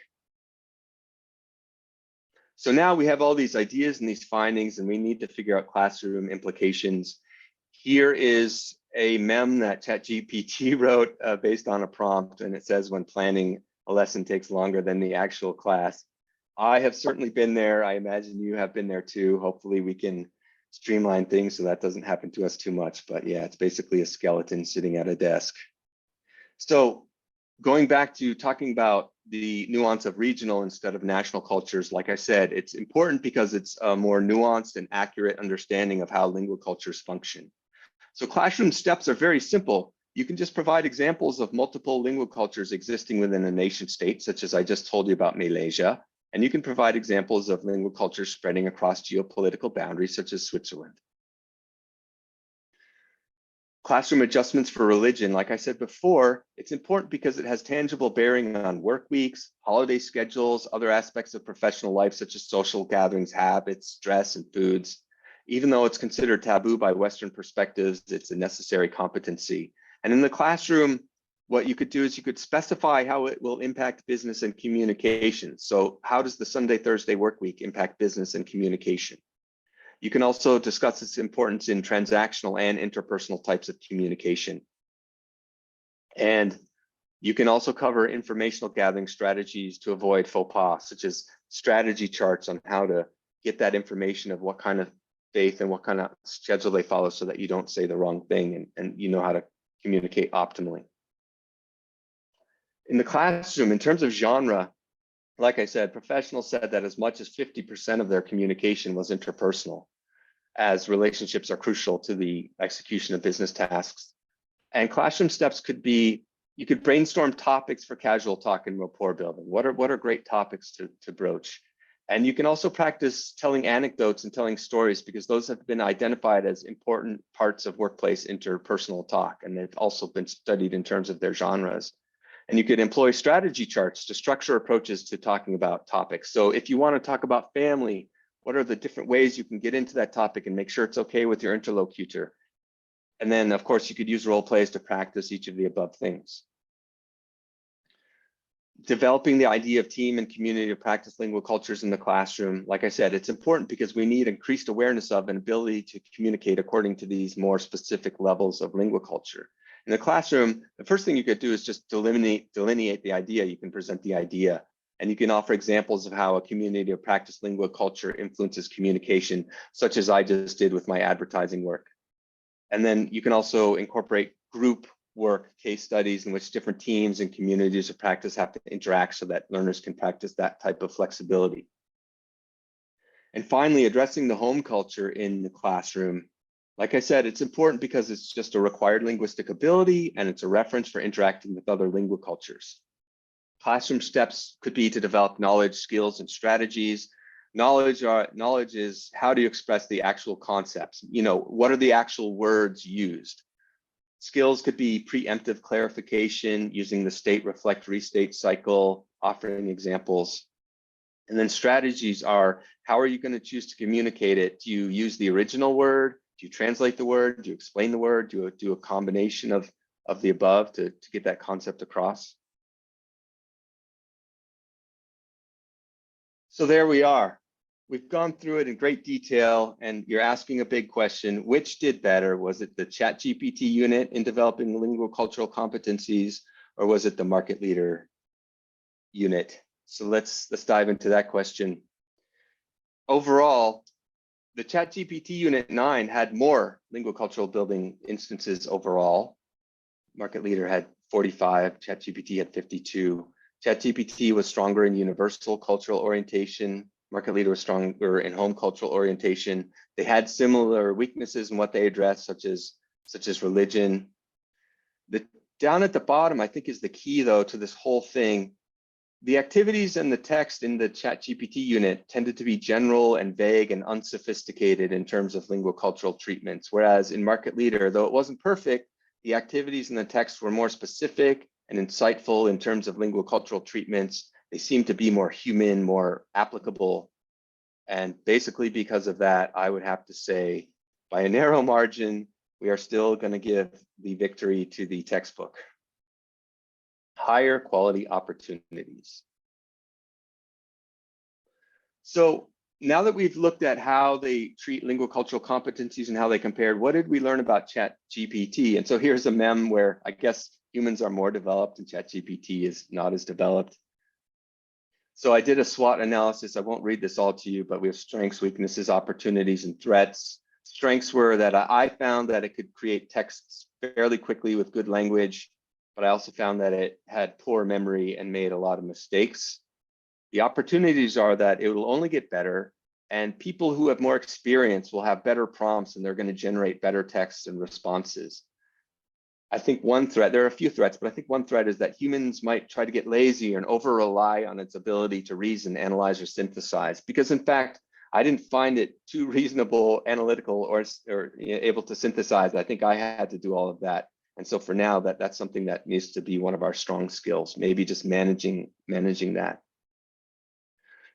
So now we have all these ideas and these findings, and we need to figure out classroom implications. Here is a mem that ChatGPT wrote based on a prompt, and it says when planning a lesson takes longer than the actual class. I have certainly been there. I imagine you have been there too. Hopefully we can streamline things so that doesn't happen to us too much. But yeah, it's basically a skeleton sitting at a desk. So going back to talking about the nuance of regional instead of national cultures, like I said, it's important because it's a more nuanced and accurate understanding of how lingual cultures function. So classroom steps are very simple. You can just provide examples of multiple lingual cultures existing within a nation state, such as I just told you about Malaysia. And you can provide examples of lingual cultures spreading across geopolitical boundaries, such as Switzerland. Classroom adjustments for religion, like I said before, it's important because it has tangible bearing on work weeks, holiday schedules, other aspects of professional life, such as social gatherings, habits, dress, and foods. Even though it's considered taboo by Western perspectives, it's a necessary competency. And in the classroom, what you could do is you could specify how it will impact business and communication. So how does the Sunday, Thursday work week impact business and communication? You can also discuss its importance in transactional and interpersonal types of communication. And you can also cover informational gathering strategies to avoid faux pas, such as strategy charts on how to get that information of what kind of faith and what kind of schedule they follow so that you don't say the wrong thing and you know how to communicate optimally. In the classroom, in terms of genre, like I said, professionals said that as much as 50% of their communication was interpersonal, as relationships are crucial to the execution of business tasks. And classroom steps could be, you could brainstorm topics for casual talk and rapport building. What are great topics to broach? And you can also practice telling anecdotes and telling stories because those have been identified as important parts of workplace interpersonal talk. And they've also been studied in terms of their genres. And you could employ strategy charts to structure approaches to talking about topics. So if you want to talk about family, what are the different ways you can get into that topic and make sure it's okay with your interlocutor? And then, of course, you could use role plays to practice each of the above things. Developing the idea of team and community to practice lingual cultures in the classroom. Like I said, it's important because we need increased awareness of and ability to communicate according to these more specific levels of lingual culture. In the classroom, the first thing you could do is just delineate the idea. You can present the idea, and you can offer examples of how a community of practice lingual culture influences communication, such as I just did with my advertising work. And then you can also incorporate group work, case studies in which different teams and communities of practice have to interact so that learners can practice that type of flexibility. And finally, addressing the home culture in the classroom. Like I said, it's important because it's just a required linguistic ability and it's a reference for interacting with other lingual cultures. Classroom steps could be to develop knowledge, skills, and strategies. Knowledge is how do you express the actual concepts? You know, what are the actual words used? Skills could be preemptive clarification using the state, reflect, restate cycle, offering examples. And then strategies are, how are you going to choose to communicate it? Do you use the original word? Do you translate the word? Do you explain the word? Do you do a combination of the above to get that concept across? So there we are. We've gone through it in great detail, and you're asking a big question. Which did better? Was it the ChatGPT unit in developing lingual cultural competencies, or was it the market leader unit? So let's dive into that question. Overall, the ChatGPT Unit 9 had more lingual cultural building instances overall. Market leader had 45, ChatGPT had 52. ChatGPT was stronger in universal cultural orientation. Market leader was stronger in home cultural orientation. They had similar weaknesses in what they addressed, such as religion. Down at the bottom, I think, is the key, though, to this whole thing. The activities and the text in the ChatGPT unit tended to be general and vague and unsophisticated in terms of lingual cultural treatments, whereas in Market Leader, though it wasn't perfect, the activities and the text were more specific and insightful in terms of lingual cultural treatments. They seemed to be more human, more applicable. And basically because of that, I would have to say by a narrow margin, we are still going to give the victory to the textbook. Higher quality opportunities. So now that we've looked at how they treat linguacultural competencies and how they compared, what did we learn about ChatGPT? And so here's a mem where I guess humans are more developed and ChatGPT is not as developed. So I did a SWOT analysis. I won't read this all to you, but we have strengths, weaknesses, opportunities, and threats. Strengths were that I found that it could create texts fairly quickly with good language, but I also found that it had poor memory and made a lot of mistakes. The opportunities are that it will only get better, and people who have more experience will have better prompts and they're going to generate better texts and responses. I think one threat, there are a few threats, but I think one threat is that humans might try to get lazy and over rely on its ability to reason, analyze, or synthesize, because in fact, I didn't find it too reasonable, analytical, or able to synthesize. I think I had to do all of that. And so for now, that's something that needs to be one of our strong skills, maybe just managing that.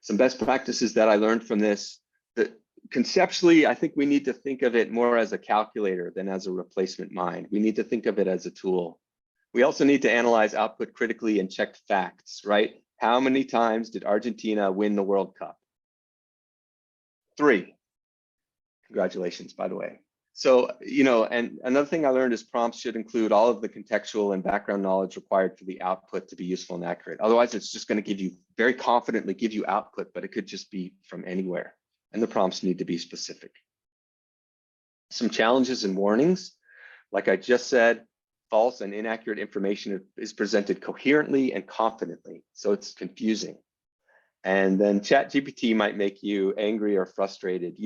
Some best practices that I learned from this, that conceptually, I think we need to think of it more as a calculator than as a replacement mind. We need to think of it as a tool. We also need to analyze output critically and check facts, right? How many times did Argentina win the World Cup? 3. Congratulations, by the way. So, and another thing I learned is prompts should include all of the contextual and background knowledge required for the output to be useful and accurate. Otherwise, it's just going to give you, very confidently give you output, but it could just be from anywhere. And the prompts need to be specific. Some challenges and warnings. Like I just said, false and inaccurate information is presented coherently and confidently, so it's confusing. And then ChatGPT might make you angry or frustrated.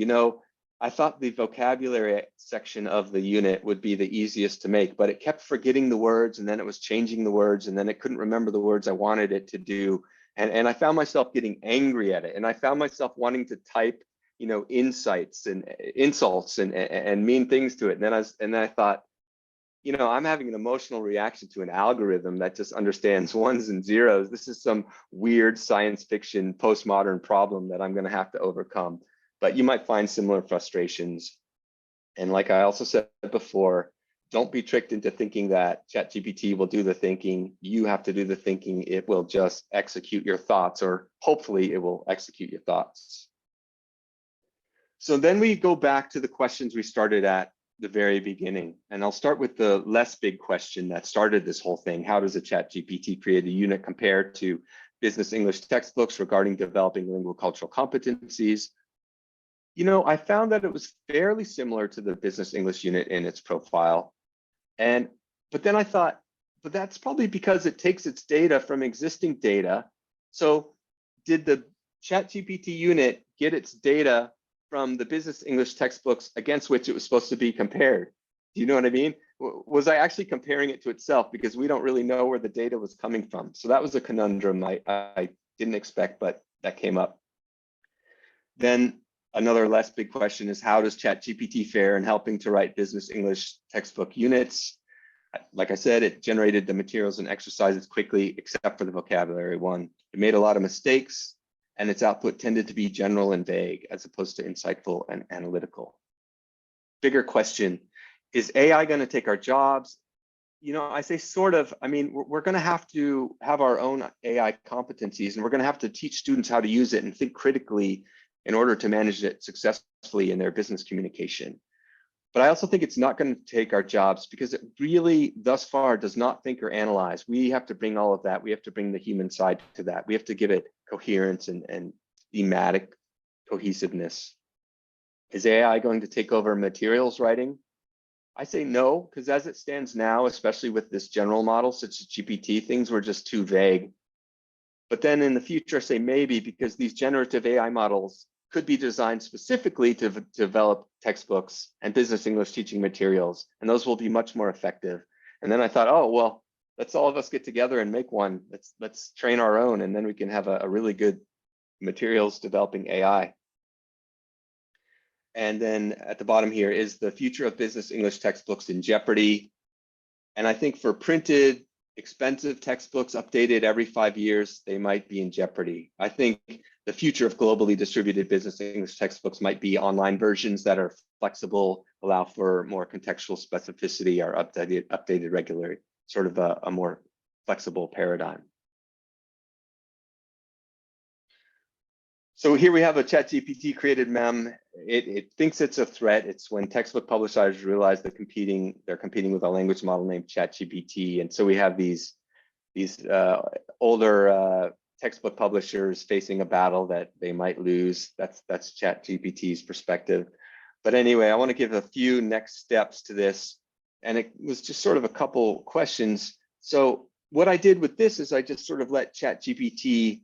I thought the vocabulary section of the unit would be the easiest to make, but it kept forgetting the words, and then it was changing the words, and then it couldn't remember the words I wanted it to do. And I found myself getting angry at it. And I found myself wanting to type, insights and insults and mean things to it. And then I thought, I'm having an emotional reaction to an algorithm that just understands ones and zeros. This is some weird science fiction postmodern problem that I'm going to have to overcome. But you might find similar frustrations. And like I also said before, don't be tricked into thinking that ChatGPT will do the thinking. You have to do the thinking. It will just execute your thoughts, or hopefully it will execute your thoughts. So then we go back to the questions we started at the very beginning. And I'll start with the less big question that started this whole thing. How does a ChatGPT-created unit compare to business English textbooks regarding developing linguacultural competencies? I found that it was fairly similar to the business English unit in its profile. But then I thought, but that's probably because it takes its data from existing data. So did the ChatGPT unit get its data from the business English textbooks against which it was supposed to be compared? Do you know what I mean? Was I actually comparing it to itself? Because we don't really know where the data was coming from. So that was a conundrum I didn't expect, but that came up. Then another less big question is, how does ChatGPT fare in helping to write business English textbook units? Like I said, it generated the materials and exercises quickly, except for the vocabulary one. It made a lot of mistakes, and its output tended to be general and vague, as opposed to insightful and analytical. Bigger question, is AI going to take our jobs? I say sort of. I mean, we're going to have our own AI competencies, and we're going to have to teach students how to use it and think critically in order to manage it successfully in their business communication. But I also think it's not going to take our jobs, because it really, thus far, does not think or analyze. We have to bring all of that. We have to bring the human side to that. We have to give it coherence and thematic cohesiveness. Is AI going to take over materials writing? I say no, because as it stands now, especially with this general model, such as GPT, things were just too vague. But then in the future, I say maybe, because these generative AI models could be designed specifically to develop textbooks and business English teaching materials, and those will be much more effective. And then I thought, oh, well, let's all of us get together and make one. Let's train our own, and then we can have a really good materials developing AI. And then at the bottom here, is the future of business English textbooks in jeopardy? And I think for printed, expensive textbooks updated every 5 years, they might be in jeopardy. I think the future of globally distributed business English textbooks might be online versions that are flexible, allow for more contextual specificity, are updated regularly, sort of a more flexible paradigm. So here we have a ChatGPT created mem. It thinks it's a threat. It's when textbook publishers realize they're competing with a language model named ChatGPT. And so we have these older textbook publishers facing a battle that they might lose. That's ChatGPT's perspective. But anyway, I want to give a few next steps to this. And it was just sort of a couple questions. So what I did with this is I just sort of let ChatGPT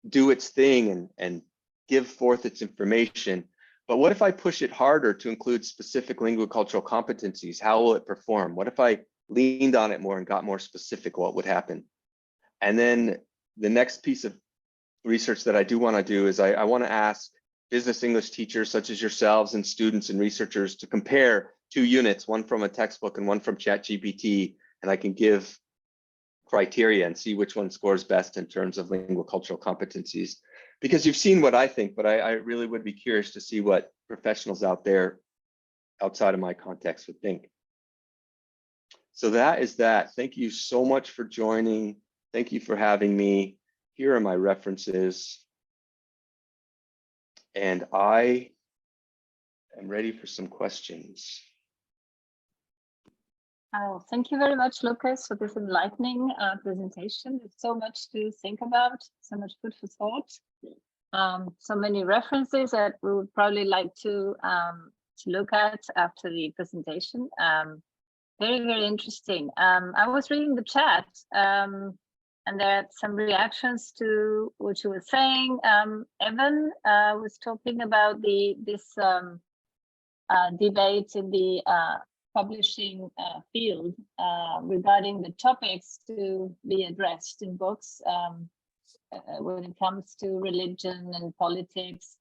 do its thing and give forth its information. But what if I push it harder to include specific linguacultural competencies? How will it perform? What if I leaned on it more and got more specific? What would happen? And then the next piece of research that I do want to do is I want to ask business English teachers such as yourselves and students and researchers to compare 2 units, one from a textbook and one from ChatGPT, and I can give criteria and see which one scores best in terms of linguacultural competencies. Because you've seen what I think, but I really would be curious to see what professionals out there outside of my context would think. So that is that. Thank you so much for joining. Thank you for having me. Here are my references. And I am ready for some questions. Oh, thank you very much, Lucas, for this enlightening presentation. There's so much to think about, so much food for thought, so many references that we would probably like to look at after the presentation. Very, very interesting. I was reading the chat, and there are some reactions to what you were saying. Evan was talking about this debate in the publishing field regarding the topics to be addressed in books when it comes to religion and politics.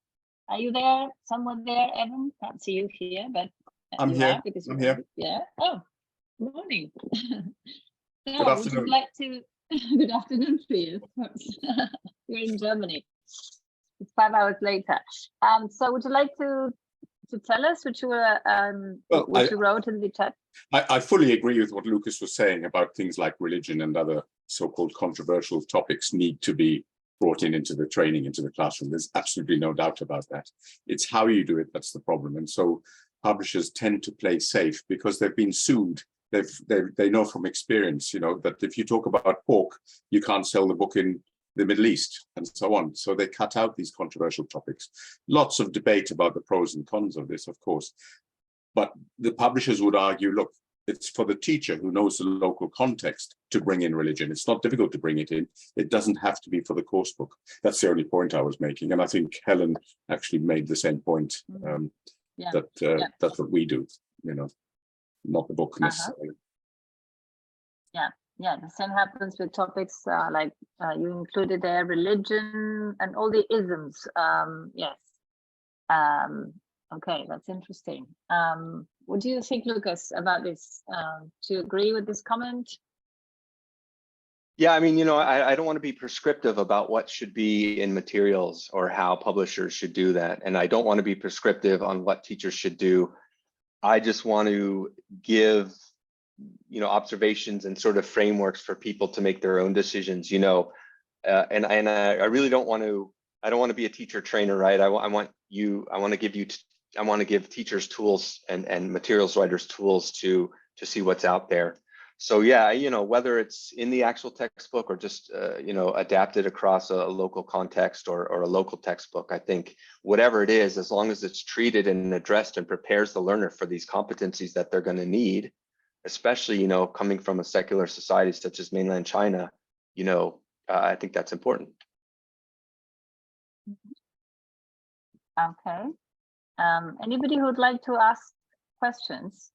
Are you there? Someone there, Evan? Can't see you here, but I'm here. I'm here. Yeah. Oh, good morning. So, Good afternoon. would you like to? Good afternoon for you. You're in Germany. It's 5 hours later. So, would you like to tell us what you were you wrote in the chat? I fully agree with what Lucas was saying about things like religion and other so-called controversial topics need to be brought into the training, into the classroom. There's absolutely no doubt about that. It's how you do it that's the problem. And so publishers tend to play safe because they've been sued. They know from experience, you know, that if you talk about pork, you can't sell the book in the Middle East and so on. So they cut out these controversial topics. Lots of debate about the pros and cons of this, of course. But the publishers would argue, look, it's for the teacher who knows the local context to bring in religion. It's not difficult to bring it in. It doesn't have to be for the course book. That's the only point I was making. And I think Helen actually made the same point, that's what we do, you know, not the book necessarily. Yeah, the same happens with topics like you included there, religion and all the isms. Yes. Okay, that's interesting. What do you think, Lucas, about this? Do you agree with this comment? Yeah, I mean, you know, I don't want to be prescriptive about what should be in materials or how publishers should do that. And I don't want to be prescriptive on what teachers should do. I just want to give, you know, observations and sort of frameworks for people to make their own decisions, you know, and I really don't want to, I don't want to be a teacher trainer, right? I want to give teachers tools and materials writers tools to see what's out there. So yeah, you know, whether it's in the actual textbook or just, you know, adapted across a local context or a local textbook, I think whatever it is, as long as it's treated and addressed and prepares the learner for these competencies that they're going to need, especially, you know, coming from a secular society such as mainland China, you know, I think that's important. Okay. Anybody who would like to ask questions?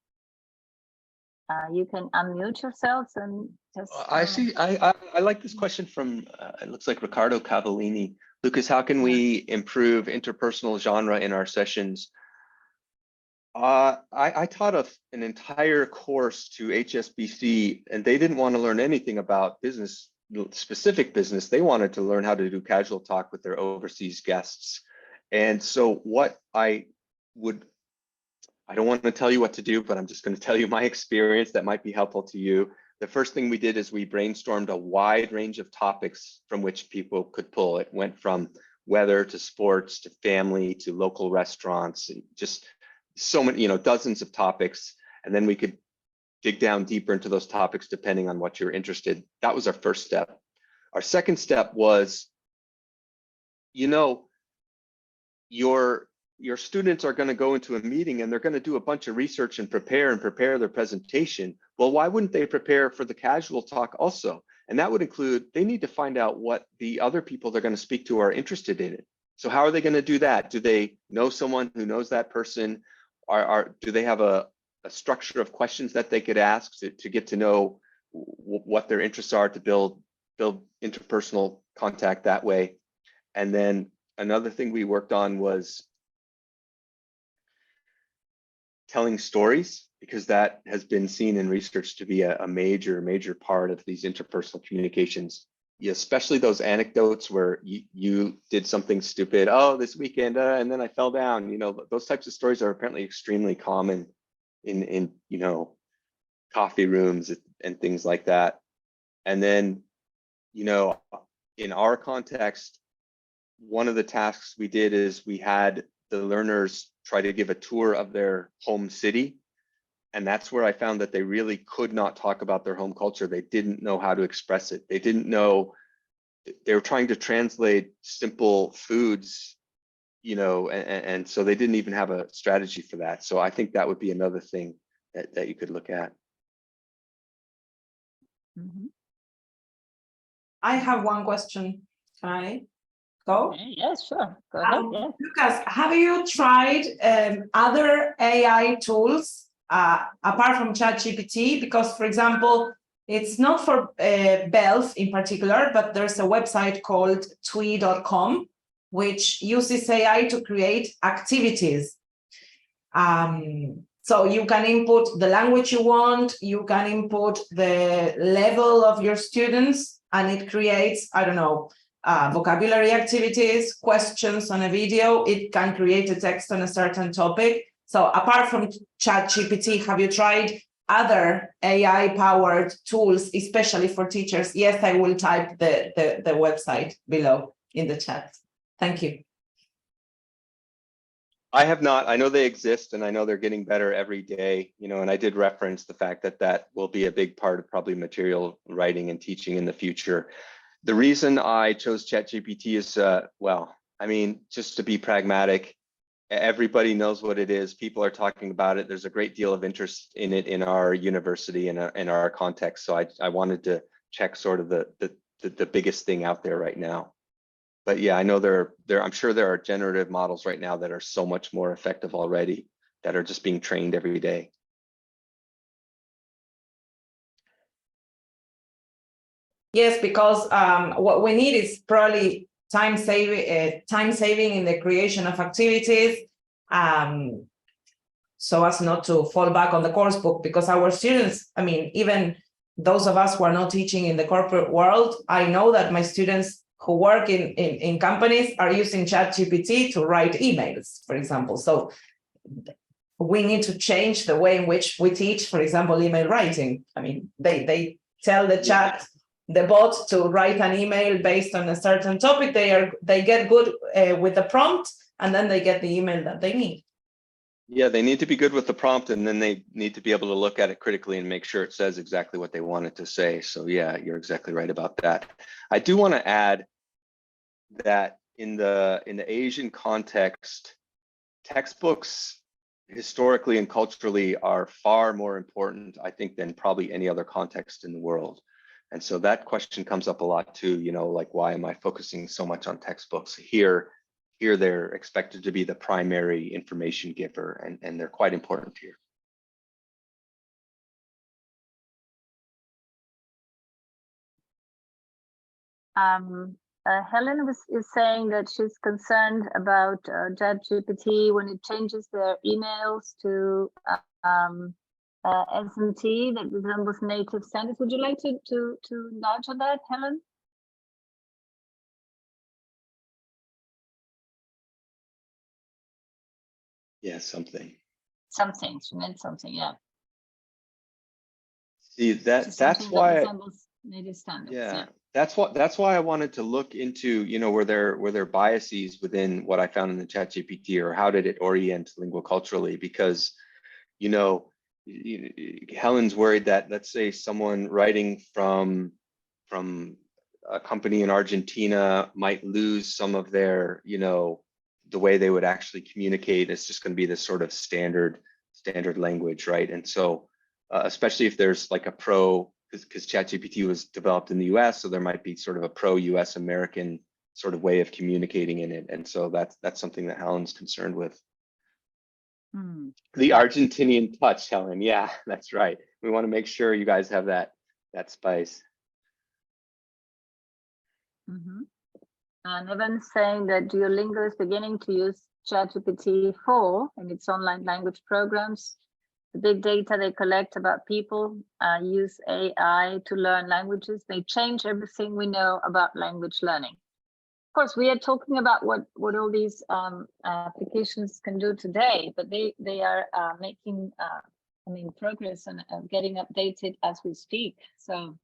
You can unmute yourselves and just. I see. I like this question from. It looks like Riccardo Cavallini. Lucas, how can we improve interpersonal genre in our sessions? I taught an entire course to HSBC, and they didn't want to learn anything about business specific business, they wanted to learn how to do casual talk with their overseas guests. And so what I don't want to tell you what to do, but I'm just going to tell you my experience that might be helpful to you. The first thing we did is we brainstormed a wide range of topics from which people could pull. It went from weather to sports to family to local restaurants, and just so many, dozens of topics. And then we could dig down deeper into those topics depending on what you're interested. That was our first step. Our second step was, your students are going to go into a meeting and they're going to do a bunch of research and prepare their presentation. Well, why wouldn't they prepare for the casual talk also? And that would include, they need to find out what the other people they're going to speak to are interested in it. So how are they going to do that? Do they know someone who knows that person? Do they have a structure of questions that they could ask to get to know what their interests are, to build interpersonal contact that way? And then another thing we worked on was telling stories, because that has been seen in research to be a major part of these interpersonal communications, especially those anecdotes where you did something stupid, this weekend, and then I fell down. Those types of stories are apparently extremely common in coffee rooms and things like that. And then, in our context, one of the tasks we did is we had the learners try to give a tour of their home city. And that's where I found that they really could not talk about their home culture. They didn't know how to express it. They didn't know, they were trying to translate simple foods, and so they didn't even have a strategy for that. So I think that would be another thing that you could look at. Mm-hmm. I have one question. Can I go? Yes, sure. Go ahead. Yeah. Lucas, have you tried other AI tools apart from ChatGPT? Because, for example, it's not for Belf in particular, but there's a website called twee.com, which uses AI to create activities. So you can input the language you want, you can input the level of your students, and it creates, I don't know, vocabulary activities, questions on a video. It can create a text on a certain topic. So apart from ChatGPT, have you tried other AI-powered tools, especially for teachers? Yes, I will type the website below in the chat. Thank you. I have not. I know they exist, and I know they're getting better every day, and I did reference the fact that will be a big part of probably material writing and teaching in the future. The reason I chose ChatGPT is, just to be pragmatic. Everybody knows what it is. People are talking about it. There's a great deal of interest in it in our university and in our context. So I wanted to check sort of the biggest thing out there right now. But yeah, I know I'm sure there are generative models right now that are so much more effective already, that are just being trained every day. Yes, because what we need is probably time saving in the creation of activities, so as not to fall back on the course book, because our students, even those of us who are not teaching in the corporate world, I know that my students who work in companies are using ChatGPT to write emails, for example. So we need to change the way in which we teach, for example, email writing. They tell the bot to write an email based on a certain topic. They get good with the prompt, and then they get the email that they need. Yeah, they need to be good with the prompt, and then they need to be able to look at it critically and make sure it says exactly what they want it to say. So yeah, you're exactly right about that. I do want to add that in the Asian context, textbooks historically and culturally are far more important, I think, than probably any other context in the world. And so that question comes up a lot too, like, why am I focusing so much on textbooks? Here they're expected to be the primary information giver, and they're quite important here. Helen is saying that she's concerned about ChatGPT when it changes their emails to S&T that resembles native standards. Would you like to nudge on that, Helen? Yeah, something. Something. She meant something. Yeah. See that's why. Resembles native standards. Yeah. That's why I wanted to look into, were there biases within what I found in the ChatGPT, or how did it orient linguaculturally? Because, Helen's worried that, let's say someone writing from a company in Argentina might lose some of their, the way they would actually communicate. It's just going to be this sort of standard language, right? And so, especially if there's like a pro, because ChatGPT was developed in the US, so there might be sort of a pro-US American sort of way of communicating in it. And so that's something that Helen's concerned with. The Argentinian touch, Helen. Yeah, that's right. We want to make sure you guys have that spice. And Evan's saying that Duolingo is beginning to use ChatGPT-4 in its online language programs. The big data they collect about people use AI to learn languages. They change everything we know about language learning. Of course, we are talking about what all these applications can do today, but they are making progress and getting updated as we speak. So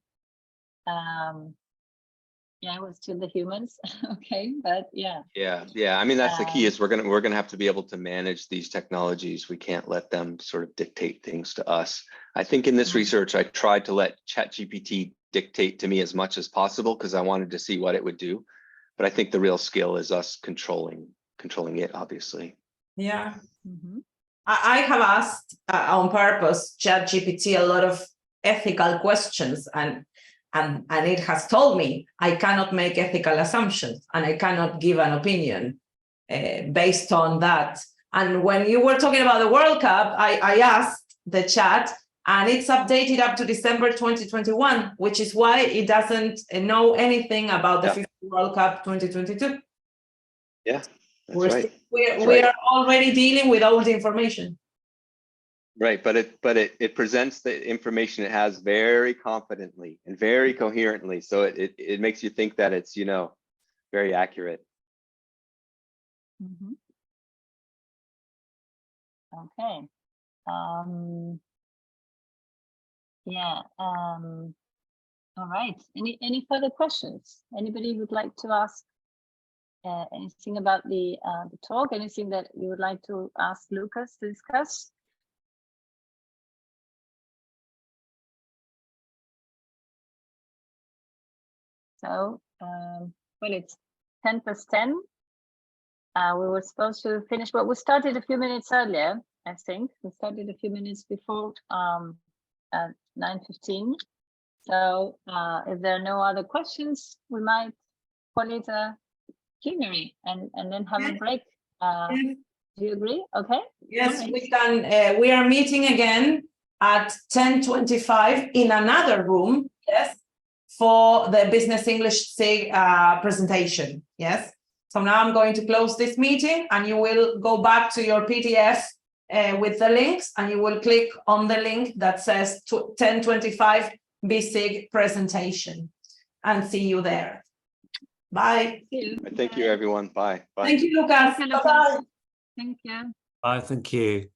yeah, we're still the humans. Okay, but yeah. Yeah. I mean, that's the key, is we're gonna have to be able to manage these technologies. We can't let them sort of dictate things to us. I think in this research, I tried to let ChatGPT dictate to me as much as possible because I wanted to see what it would do. But I think the real skill is us controlling it, obviously. Yeah. I have asked on purpose ChatGPT a lot of ethical questions, and it has told me I cannot make ethical assumptions and I cannot give an opinion based on that. And when you were talking about the World Cup, I asked the chat, and it's updated up to December 2021, which is why it doesn't know anything about the FIFA World Cup 2022. Yeah, that's right. We are already dealing with old information. Right, but it presents the information it has very confidently and very coherently, so it makes you think that it's very accurate. Okay. Yeah. All right. Any further questions? Anybody would like to ask anything about the talk? Anything that you would like to ask Lucas to discuss? So, well, it's 10:10. We were supposed to finish, but we started a few minutes earlier, I think. We started a few minutes before at 9:15. So if there are no other questions, we might call it a plenary and then have a break. Do you agree? Okay. Yes, right. We can. We are meeting again at 10:25 in another room. Yes, for the Business English SIG presentation. Yes. So now I'm going to close this meeting, and you will go back to your PDF with the links, and you will click on the link that says 10:25 BSIG presentation, and see you there. Bye. Thank you, everyone. Bye. Thank you, Lucas. Bye-bye. Thank you. Bye, thank you.